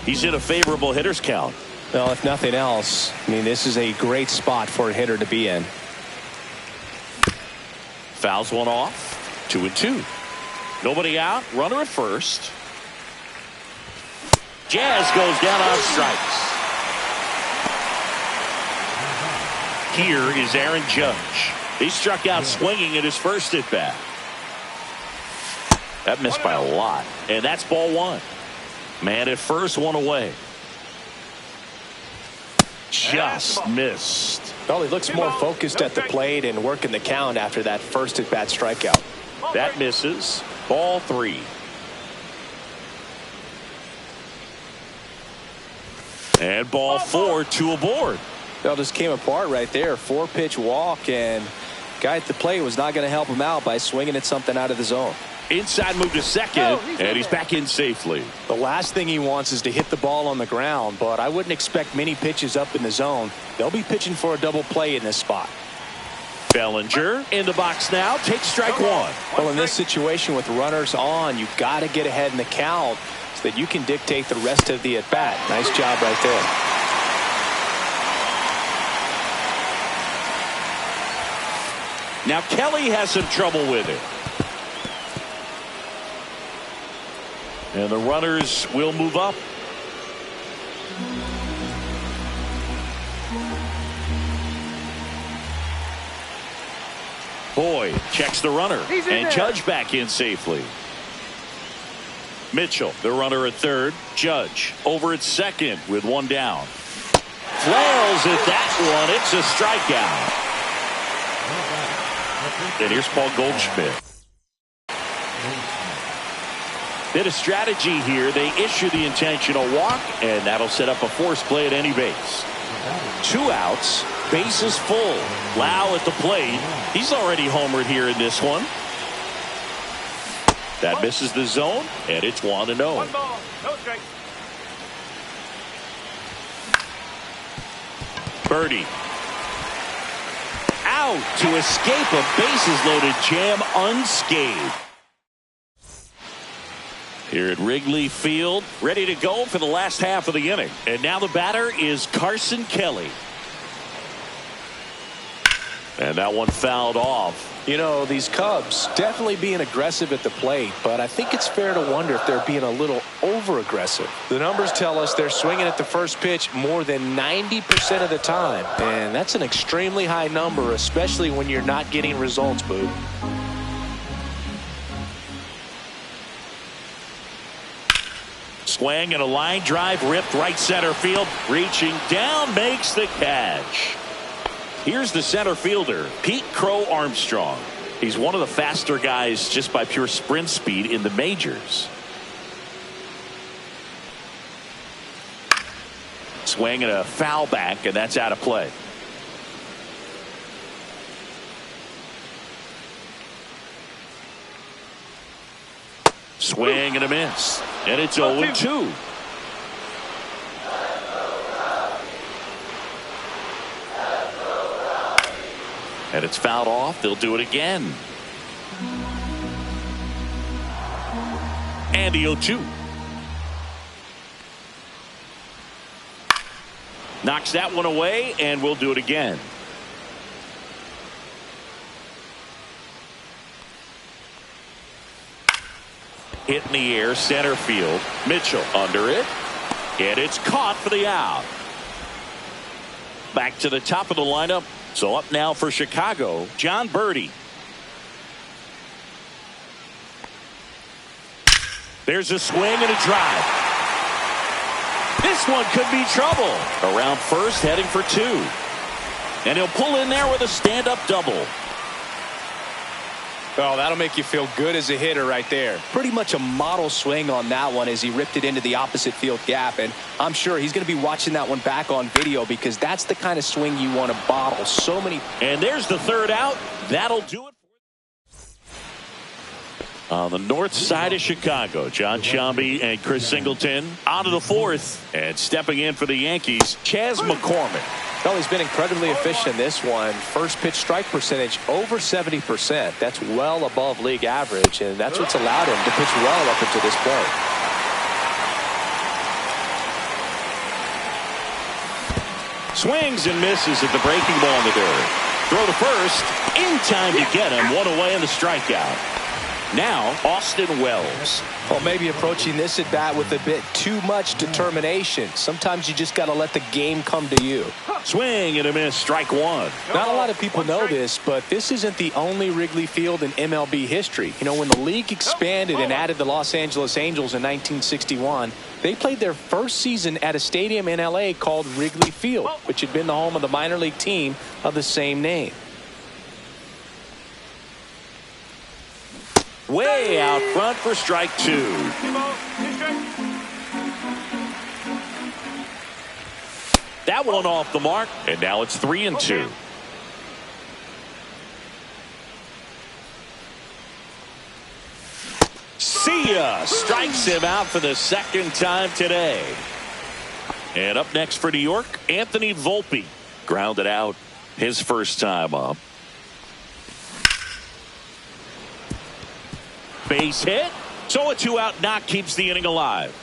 he's in a favorable hitter's count. Well, if nothing else, I mean, this is a great spot for a hitter to be in. Fouls one off. 2-2. Nobody out. Runner at first. Jazz goes down on strikes. Here is Aaron Judge. He struck out swinging at his first at bat. That missed by a lot. And that's ball 1. Man at first, 1 away. Just missed. Well, he looks more focused at the plate and working the count after that first at-bat strikeout. That misses. Ball 3. And ball 4, 2 aboard. Well, just came apart right there. 4-pitch walk, and guy at the plate was not going to help him out by swinging at something out of the zone. Inside move to second, and he's back in safely. The last thing he wants is to hit the ball on the ground, but I wouldn't expect many pitches up in the zone. They'll be pitching for a double play in this spot. Bellinger in the box now, takes strike 1. Well, in this situation with runners on, you've got to get ahead in the count so that you can dictate the rest of the at-bat. Nice job right there. Now Kelly has some trouble with it. And the runners will move up. Boyd checks the runner, and Judge back in safely. Mitchell, the runner at third. Judge over at second with 1 down. Flails at that one. It's a strikeout. And here's Paul Goldschmidt. Bit of strategy here. They issue the intentional walk, and that'll set up a force play at any base. 2 outs, bases full. Lau at the plate. He's already homered here in this one. That misses the zone, and it's 1-0. 1 ball, no strike. Birdie. Out to escape a bases-loaded jam unscathed. Here at Wrigley Field, ready to go for the last half of the inning. And now the batter is Carson Kelly. And that one fouled off. You know, these Cubs definitely being aggressive at the plate, but I think it's fair to wonder if they're being a little over-aggressive. The numbers tell us they're swinging at the first pitch more than 90% of the time, and that's an extremely high number, especially when you're not getting results, Boo. Swing and a line drive ripped right center field. Reaching down, makes the catch. Here's the center fielder, Pete Crow Armstrong. He's one of the faster guys just by pure sprint speed in the majors. Swing and a foul back, and that's out of play. Swing and a miss. And it's 0-2. And it's fouled off. They'll do it again. And the 0-2. Knocks that one away, and we'll do it again. Hit in the air, center field. Mitchell under it. And it's caught for the out. Back to the top of the lineup. So up now for Chicago, John Birdie. There's a swing and a drive. This one could be trouble. Around first, heading for 2. And he'll pull in there with a stand-up double. Oh, that'll make you feel good as a hitter right there. Pretty much a model swing on that one as he ripped it into the opposite field gap. And I'm sure he's going to be watching that one back on video because that's the kind of swing you want to bottle. So many. And there's the third out. That'll do it. On the north side of Chicago, John Sciambi and Chris Singleton on to the fourth. And stepping in for the Yankees, Chas McCormick. Well, he's been incredibly efficient in this one. First pitch strike percentage over 70%. That's well above league average, and that's what's allowed him to pitch well up until this point. Swings and misses at the breaking ball in the dirt. Throw to first. In time to get him. One away in the strikeout. Now, Austin Wells. Well, maybe approaching this at bat with a bit too much determination. Sometimes you just got to let the game come to you. Swing and a miss, strike one. Not a lot of people know this, but this isn't the only Wrigley Field in MLB history. You know, when the league expanded and added the Los Angeles Angels in 1961, they played their first season at a stadium in L.A. called Wrigley Field, which had been the home of the minor league team of the same name. Way out front for strike two. That one off the mark, and now it's 3-2. See ya! Strikes him out for the second time today. And up next for New York, Anthony Volpe. Grounded out his first time up. Base hit. So a 2-out knock keeps the inning alive.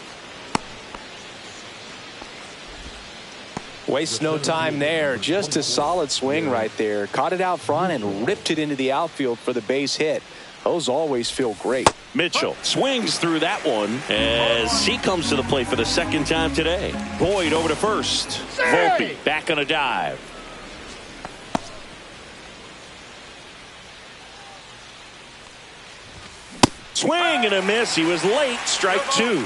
Wastes no time there. Just a solid swing right there. Caught it out front and ripped it into the outfield for the base hit. Those always feel great. Mitchell swings through that one as he comes to the plate for the second time today. Boyd over to first. Volpe back on a dive. Swing and a miss. He was late. Strike two.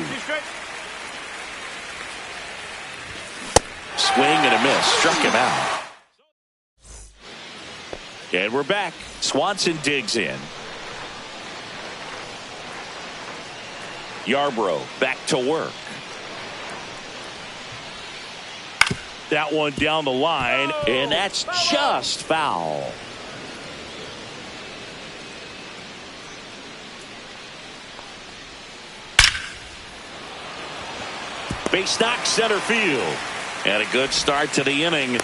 Swing and a miss. Struck him out. And we're back. Swanson digs in. Yarbrough back to work. That one down the line, and that's just foul. Base knock center field. And a good start to the inning.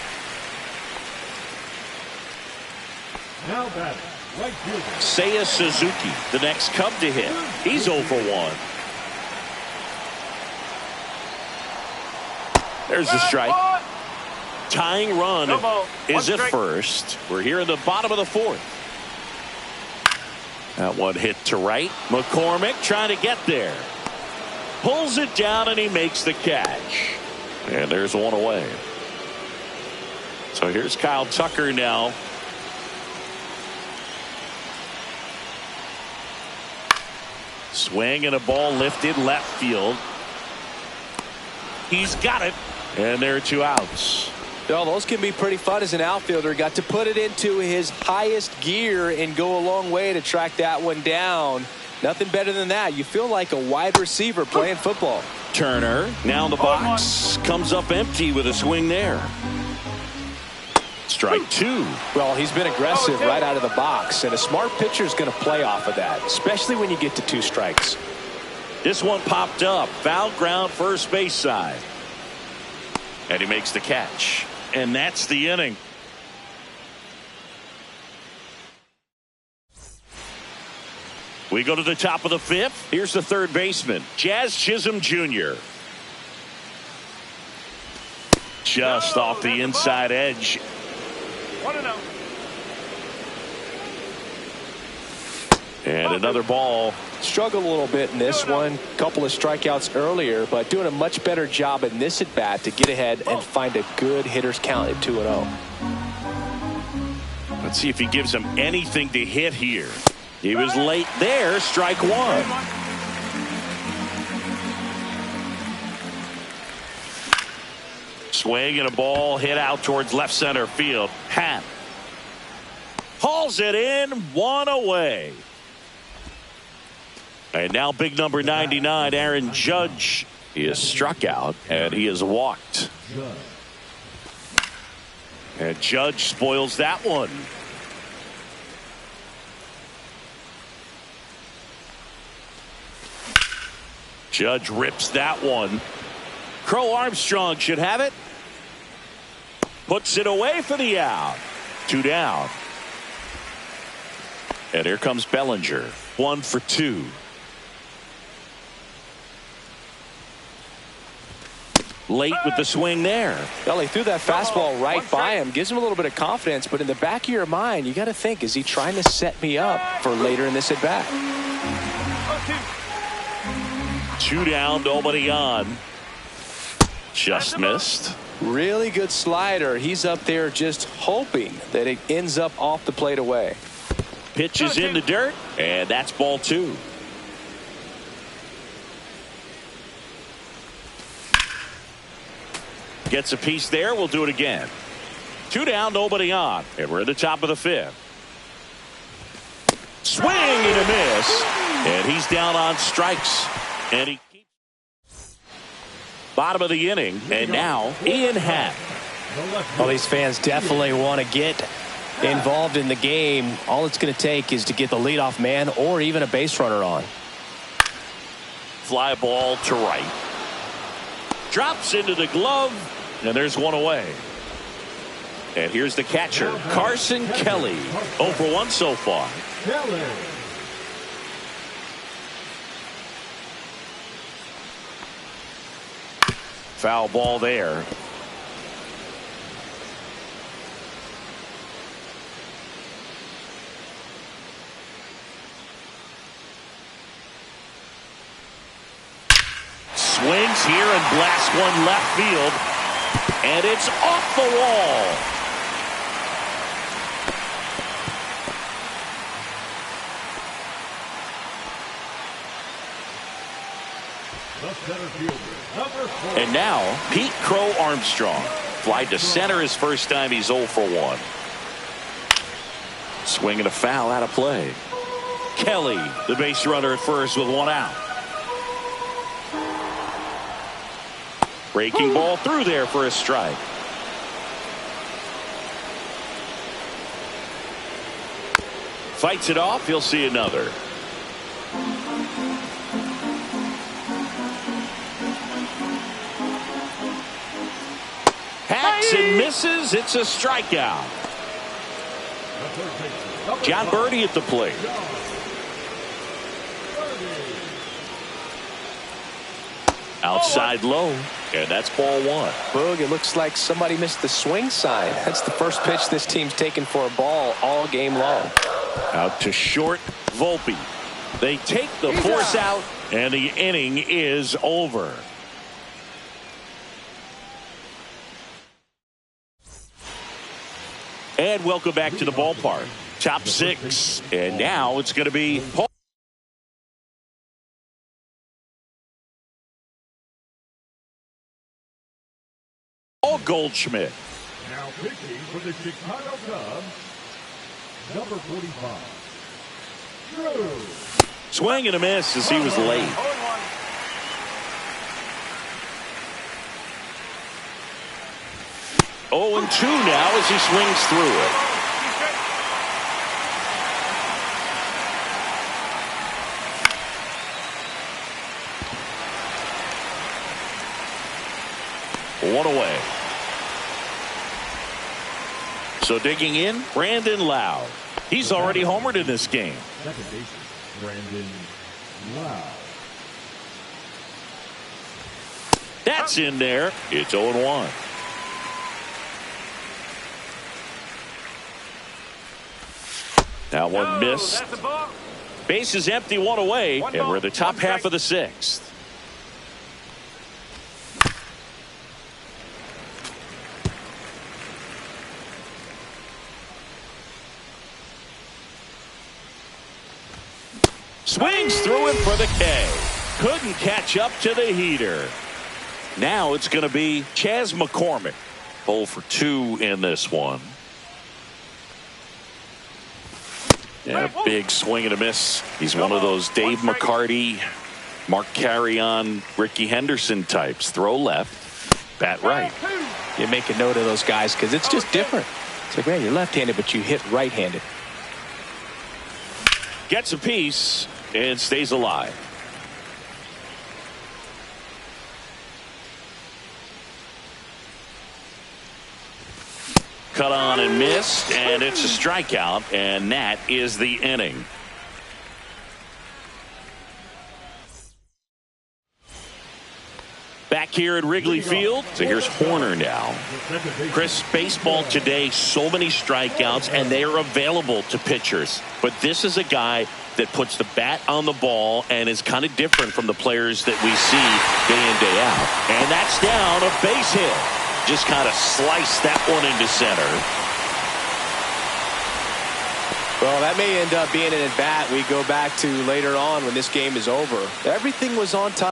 Now batting, right fielder Seiya Suzuki, the next Cub to hit. He's 0 for 1. There's the strike. Tying run is at first. We're here in the bottom of the fourth. That one hit to right. McCormick trying to get there. Pulls it down and he makes the catch. And there's one away. So here's Kyle Tucker now. Swing and a ball lifted left field. He's got it. And there are 2 outs. Well, those can be pretty fun as an outfielder. Got to put it into his highest gear and go a long way to track that one down. Nothing better than that. You feel like a wide receiver playing football. Turner now in the box. Comes up empty with a swing there. Strike two. Well, he's been aggressive right out of the box, and a smart pitcher is going to play off of that, especially when you get to 2 strikes. This one popped up. Foul ground first base side. And he makes the catch. And that's the inning. We go to the top of the 5th. Here's the third baseman, Jazz Chisholm Jr. Just off the inside edge. 1-0. And another ball. Struggled a little bit in this one. Couple of strikeouts earlier, but doing a much better job in this at bat to get ahead and find a good hitter's count at 2-0. Let's see if he gives him anything to hit here. He was late there. Strike one. Swing and a ball hit out towards left center field. Happ hauls it in, 1 away. And now big number 99, Aaron Judge. He is struck out and he is walked. And Judge spoils that one. Judge rips that one. Crow Armstrong should have it. Puts it away for the out. 2 down. And here comes Bellinger. 1 for 2. Late with the swing there. Well, he threw that fastball right by him. Gives him a little bit of confidence, but in the back of your mind, you got to think, is he trying to set me up for later in this at bat? 2 down, nobody on. Just missed. Really good slider. He's up there just hoping that it ends up off the plate away. Pitch is in the dirt, and that's ball 2. Gets a piece there. We'll do it again. 2 down, nobody on, and we're at the top of the 5th. Swing and a miss, and he's down on strikes. And he keeps bottom of the inning, and now Ian Happ. Well, these fans definitely want to get involved in the game. All it's going to take is to get the leadoff man or even a base runner on. Fly ball to right. Drops into the glove, and there's one away. And here's the catcher, Carson Kelly. 0 for 1 so far. Foul ball there. Swings here and blasts one left field. And it's off the wall. And now Pete Crow Armstrong. Fly to center his first time. He's 0 for 1. Swinging a foul out of play. Kelly, the base runner at first with 1 out. Breaking ball through there for a strike. Fights it off. He'll see another. Hacks and misses. It's a strikeout. John Birdie at the plate. Outside low, and that's ball 1. Boog, it looks like somebody missed the swing sign. That's the first pitch this team's taken for a ball all game long. Out to short, Volpe. They take the force out, and the inning is over. And welcome back to the ballpark. Top 6, and now it's going to be Paul Goldschmidt. Now pitching for the Chicago Cubs, number 45. Drew. Swing and a miss as he was late. 0-2 now as he swings through it. One away. So digging in, Brandon Lowe. He's already homered in this game. Second baseman, Brandon Lowe. That's in there. It's 0-1. That one missed. Base is empty, 1 away, and we're at the top half of the 6th. Swings through it for the K. Couldn't catch up to the heater. Now it's going to be Chas McCormick. 0 for 2 in this one. Yeah, big swing and a miss. He's one of those Dave McCarty, Mark Carrion, Ricky Henderson types. Throw left, bat right. You make a note of those guys because it's just different. It's like, man, you're left-handed, but you hit right-handed. Gets a piece and stays alive. Cut on and missed, and it's a strikeout, and that is the inning. Back here at Wrigley Field. So here's Horner now. Chris, baseball today, so many strikeouts, and they are available to pitchers. But this is a guy that puts the bat on the ball and is kind of different from the players that we see day in, day out. And that's down, a base hit. Just kind of sliced that one into center. Well, that may end up being an at-bat we go back to later on when this game is over. Everything was on time.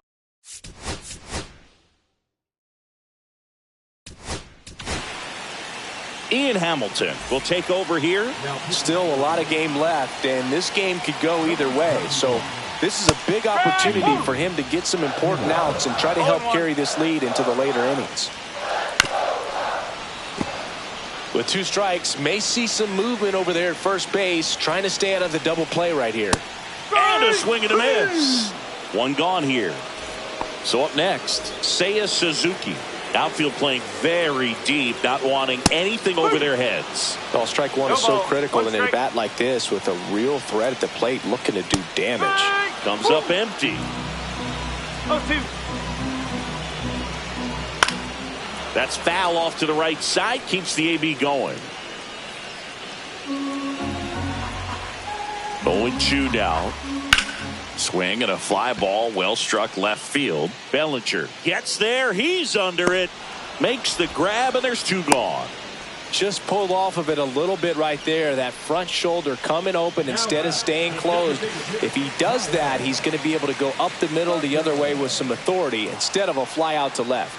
Ian Hamilton will take over here. Still a lot of game left, and this game could go either way. So this is a big opportunity for him to get some important outs and try to help carry this lead into the later innings. With 2 strikes, may see some movement over there at first base, trying to stay out of the double play right here. And a swing and a miss. One gone here. So up next, Seiya Suzuki. Outfield playing very deep, not wanting anything over their heads. Well, strike one is so critical in a bat like this with a real threat at the plate looking to do damage. Comes up empty. 0-2. That's foul off to the right side. Keeps the AB going. 0-2 now. Swing and a fly ball, well struck left field. Bellinger gets there. He's under it. Makes the grab, and there's 2 gone. Just pulled off of it a little bit right there. That front shoulder coming open instead of staying closed. If he does that, he's going to be able to go up the middle the other way with some authority instead of a fly out to left.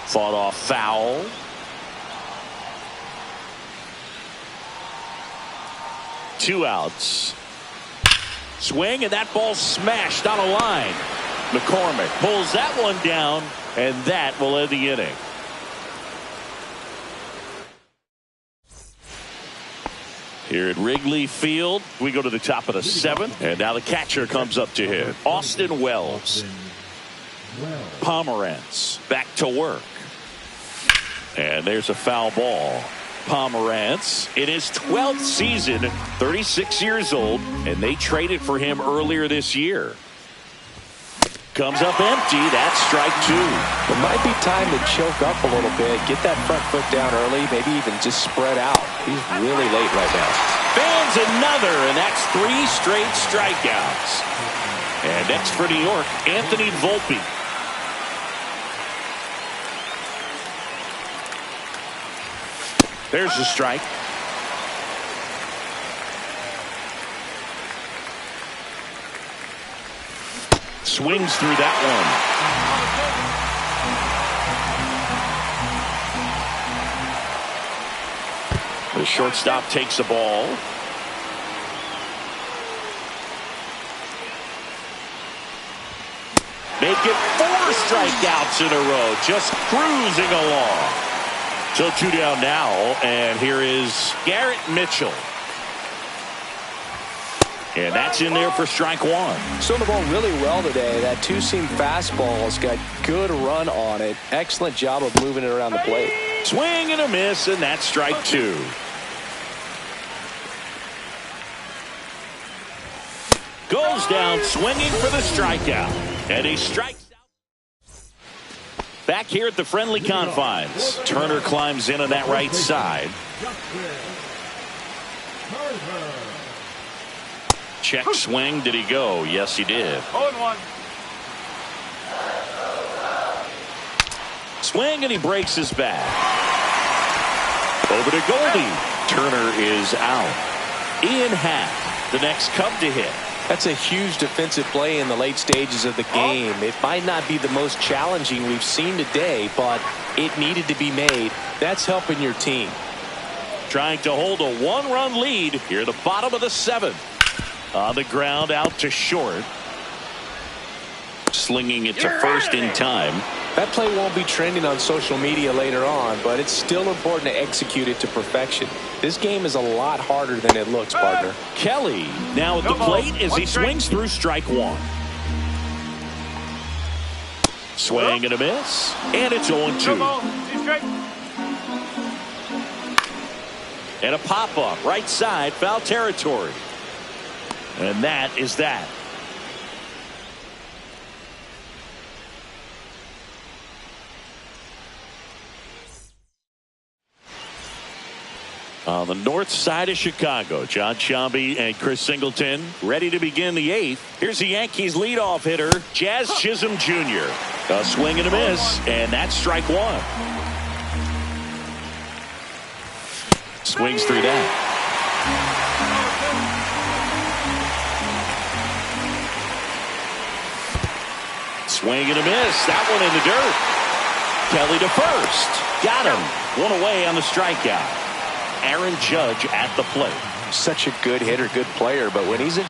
Fought off foul. Two outs. Swing, and that ball smashed on a line. McCormick pulls that one down, and that will end the inning. Here at Wrigley Field, we go to the top of the 7th, and now the catcher comes up to hit. Austin Wells. Pomerantz back to work. And there's a foul ball. Pomerantz in his 12th season, 36 years old, and they traded for him earlier this year. Comes up empty. That's strike 2. It might be time to choke up a little bit, get that front foot down early, maybe even just spread out. He's really late right now. Fans another, and that's 3 straight strikeouts. And next for New York, Anthony Volpe. There's the strike. Swings through that one. The shortstop takes a ball. Make it 4 strikeouts in a row. Just cruising along. So 2 down now, and here is Garrett Mitchell. And that's in there for strike 1. Throwing the ball really well today. That 2-seam fastball has got good run on it. Excellent job of moving it around the plate. Swing and a miss, and that's strike 2. Goes down swinging for the strikeout. And he strikes. Back here at the friendly confines. Turner climbs in on that right side. Check swing. Did he go? Yes, he did. 0-1. Swing, and he breaks his back. Over to Goldie. Turner is out. Ian Happ, the next Cub to hit. That's a huge defensive play in the late stages of the game. It might not be the most challenging we've seen today, but it needed to be made. That's helping your team. Trying to hold a 1-run lead here at the bottom of the 7th. On the ground, out to short. Slinging it to first in time. That play won't be trending on social media later on, but it's still important to execute it to perfection. This game is a lot harder than it looks, partner. Kelly now at the plate as he swings through strike 1. Swing and a miss, and it's 0-2. And a pop-up right side, foul territory. And that is that. On the north side of Chicago, John Shambi and Chris Singleton ready to begin the 8th. Here's the Yankees leadoff hitter, Jazz Chisholm Jr. A swing and a miss, and that's strike one. Swings through that. Swing and a miss. That one in the dirt. Kelly to first. Got him. One away on the strikeout. Aaron Judge at the plate. Such a good hitter, good player, but when he's in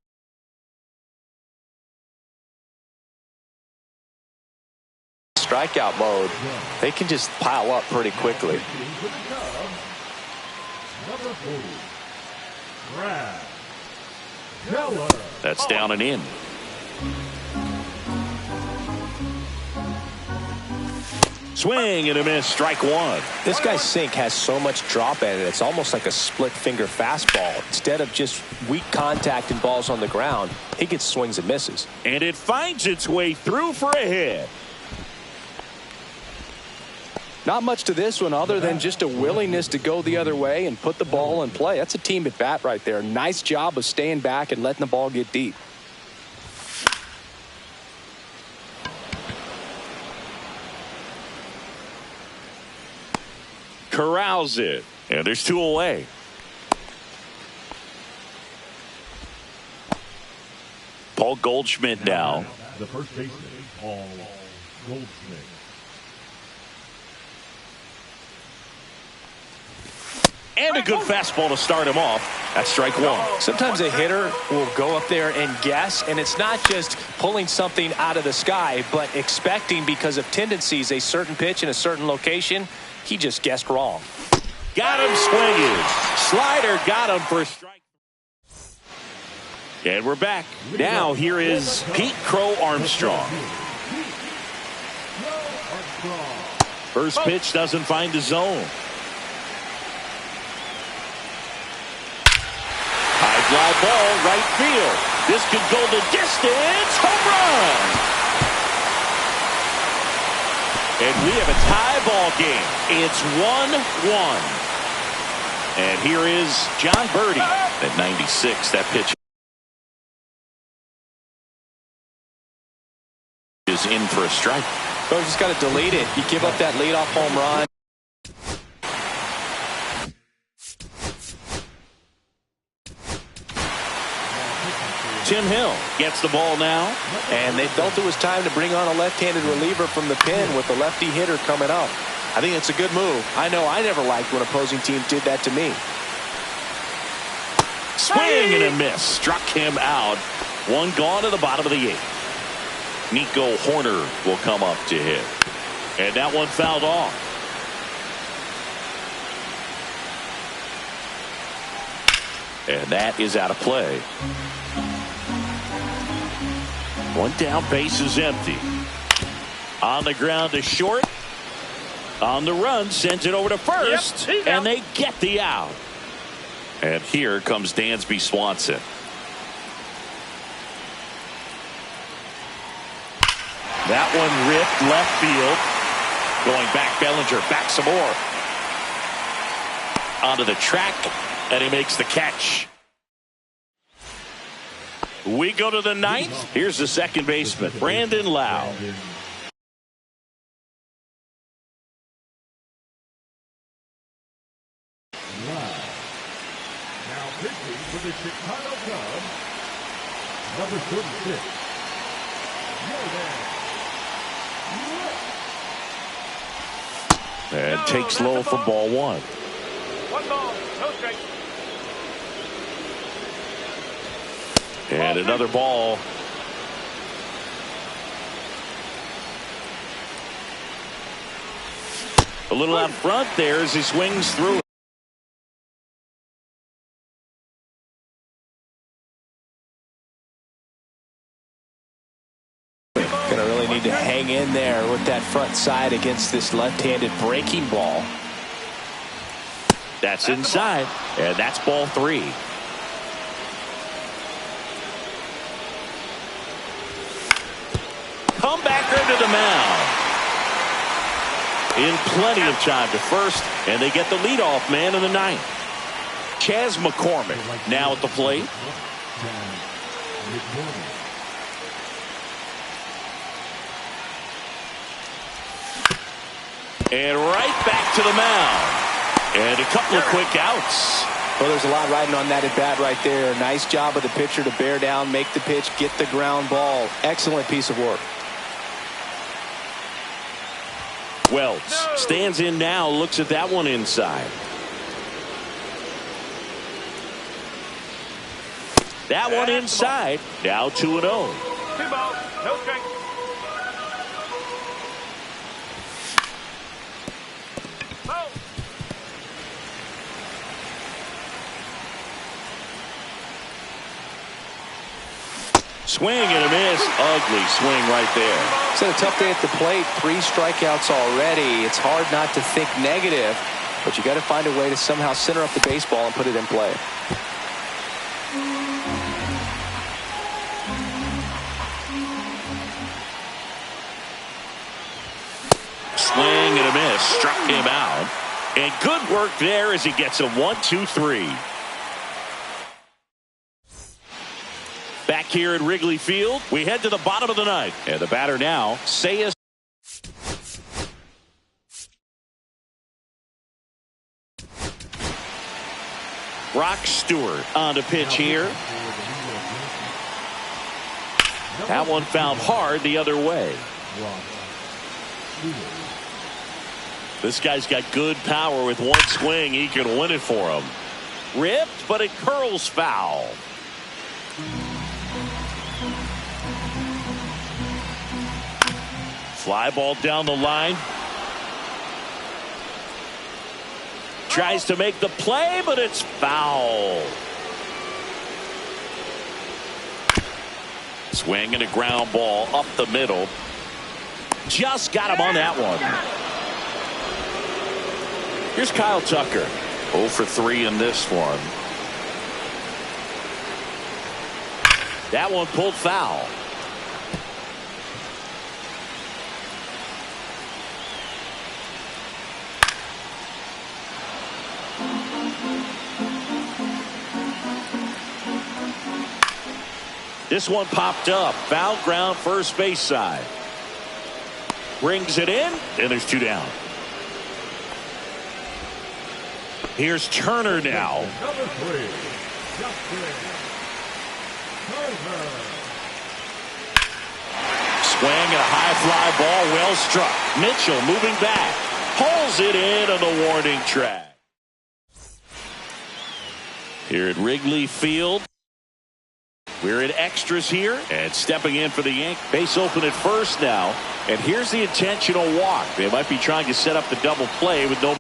strikeout mode, they can just pile up pretty quickly. That's down and in. Swing and a miss, strike one. This guy's sink has so much drop at it. It's almost like a split finger fastball. Instead of just weak contact and balls on the ground, he gets swings and misses. And it finds its way through for a hit. Not much to this one other than just a willingness to go the other way and put the ball in play. That's a team at bat right there. Nice job of staying back and letting the ball get deep. Corrals it, and there's two away. Paul Goldschmidt now. The first baseman, Paul Goldschmidt. And a good fastball to start him off. That's strike one. Sometimes a hitter will go up there and guess, and it's not just pulling something out of the sky, but expecting because of tendencies a certain pitch in a certain location. He just guessed wrong. Got him swinging. Slider got him for a strike. And we're back. Now here is Pete Crow Armstrong. First pitch doesn't find the zone. High fly ball, right field. This could go the distance. Home run. And we have a tie ball game. It's 1-1. And here is John Birdie at 96. That pitch is in for a strike. So just got to delete it. You give up that leadoff home run. Tim Hill gets the ball now. And they felt it was time to bring on a left-handed reliever from the pen with the lefty hitter coming up. I think it's a good move. I know I never liked when opposing teams did that to me. Swing and a miss. Struck him out. One gone to the bottom of the 8th. Nico Horner will come up to hit. And that one fouled off. And that is out of play. One down, base is empty. On the ground to short. On the run, sends it over to first. Yep, and they get the out. And here comes Dansby Swanson. That one ripped left field. Going back, Bellinger, back some more. Onto the track, and he makes the catch. We go to the 9th. Here's the second baseman, Brandon Lau. Now pitching for the Chicago Cubs, number 36. And takes low for ball one. 1 ball, no strike. And another ball. A little out front there as he swings through. Gonna really need to hang in there with that front side against this left-handed breaking ball. That's inside, and that's ball 3. Comebacker to the mound. In plenty of time to first, and they get the leadoff man in the 9th. Chaz McCormick now at the plate. And right back to the mound. And a couple of quick outs. Well, there's a lot riding on that at bat right there. Nice job of the pitcher to bear down, make the pitch, get the ground ball. Excellent piece of work. Wells stands in now, looks at that one inside. That one inside. Now 2-0. 2 balls, no strikes. Swing and a miss. Ugly swing right there. It's had a tough day at the plate. 3 strikeouts already. It's hard not to think negative, but you got to find a way to somehow center up the baseball and put it in play. Swing and a miss. Struck him out. And good work there as he gets a 1-2-3. Back here at Wrigley Field, we head to the bottom of the ninth. And the batter now, Sayas. Brock Stewart on the pitch here. That one fouled hard the other way. This guy's got good power. With one swing, he can win it for him. Ripped, but it curls foul. Fly ball down the line. Tries to make the play, but it's foul. Swing and a ground ball up the middle. Just got him on that one. Here's Kyle Tucker. 0 for 3 in this one. That one pulled foul. This one popped up. Foul ground, first base side. Brings it in, and there's 2 down. Here's Turner now. Number 3, Justin Turner. Swing and a high fly ball, well struck. Mitchell moving back. Pulls it in on the warning track. Here at Wrigley Field. We're in extras here, and stepping in for the Yankees. Base open at first now, and here's the intentional walk. They might be trying to set up the double play with no.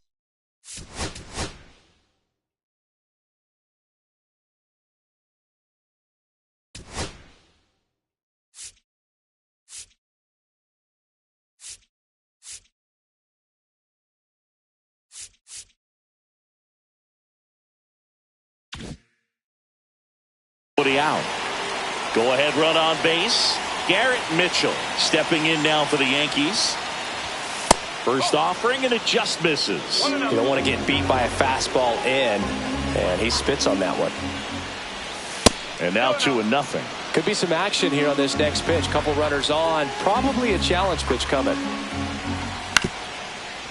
Out. Go ahead run on base. Garrett Mitchell stepping in now for the Yankees. First offering, and it just misses. You don't want to get beat by a fastball in, and he spits on that one. And now 2-0. Could be some action here on this next pitch. Couple runners on. Probably a challenge pitch coming.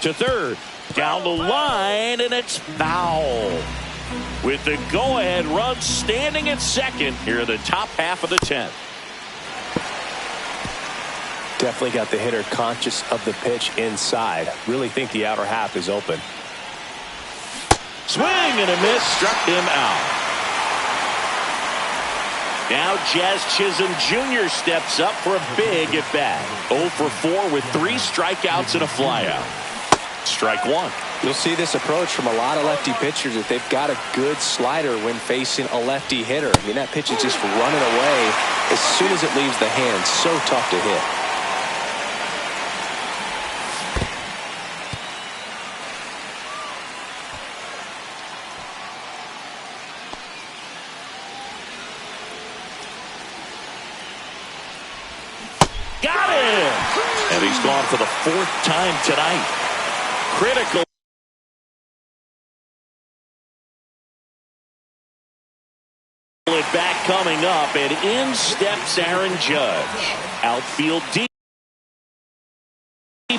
To third. Down the line, and it's foul. With the go-ahead run standing at second here in the top half of the 10th. Definitely got the hitter conscious of the pitch inside. Really think the outer half is open. Swing and a miss, struck him out. Now Jazz Chisholm Jr. steps up for a big at bat. 0 for 4 with 3 strikeouts and a flyout. Strike 1. You'll see this approach from a lot of lefty pitchers if they've got a good slider when facing a lefty hitter. I mean, that pitch is just running away as soon as it leaves the hand. So tough to hit. Got him! And he's gone for the 4th time tonight. Critical. back coming up, and in steps Aaron Judge. Outfield deep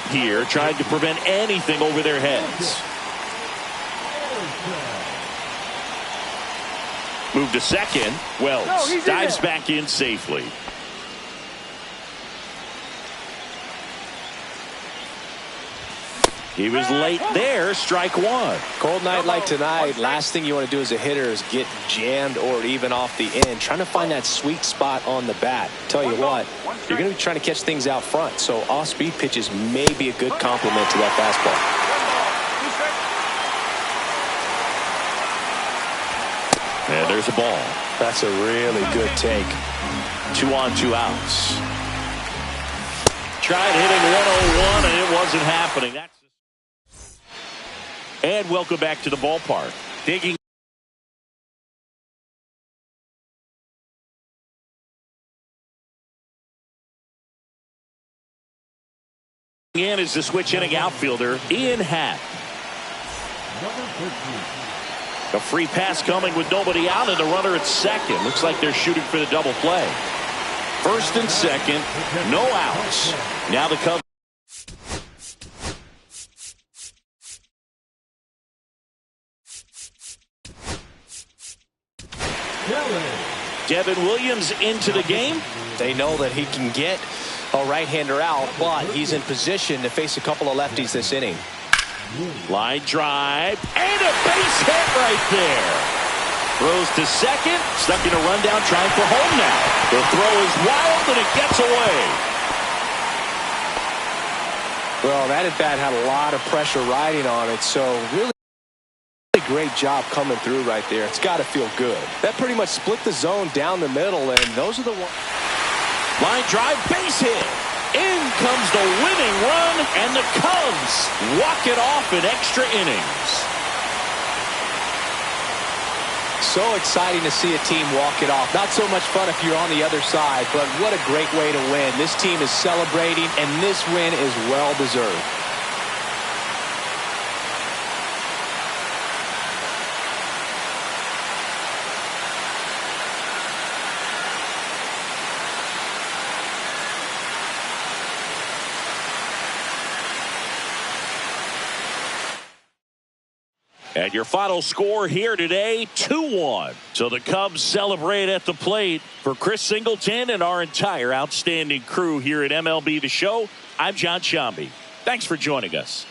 here, trying to prevent anything over their heads. Move to second. Wells dives back in safely. He was late there. Strike one. Cold night like tonight, last thing you want to do as a hitter is get jammed or even off the end. Trying to find that sweet spot on the bat. Tell you what, you're going to be trying to catch things out front, so off-speed pitches may be a good complement to that fastball. And there's a ball. That's a really good take. 2 on, 2 outs. Tried hitting 101 and it wasn't happening. And welcome back to the ballpark. Digging in is the switch hitting outfielder Ian Happ. A free pass coming with nobody out and the runner at second. Looks like they're shooting for the double play. First and second, no outs. Now the Cubs. Devin Williams into the game. They know that he can get a right-hander out, but he's in position to face a couple of lefties this inning. Line drive and a base hit right there. Throws to second, stuck in a rundown, trying for home now. The throw is wild and it gets away. Well, that at bat had a lot of pressure riding on it, so really great job coming through right there. It's got to feel good. That pretty much split the zone down the middle, and those are the ones. Line drive, base hit. In comes the winning run, and the Cubs walk it off in extra innings. So exciting to see a team walk it off. Not so much fun if you're on the other side, but what a great way to win. This team is celebrating, and this win is well deserved. And your final score here today, 2-1. So the Cubs celebrate at the plate. For Chris Singleton and our entire outstanding crew here at MLB The Show, I'm John Shambi. Thanks for joining us.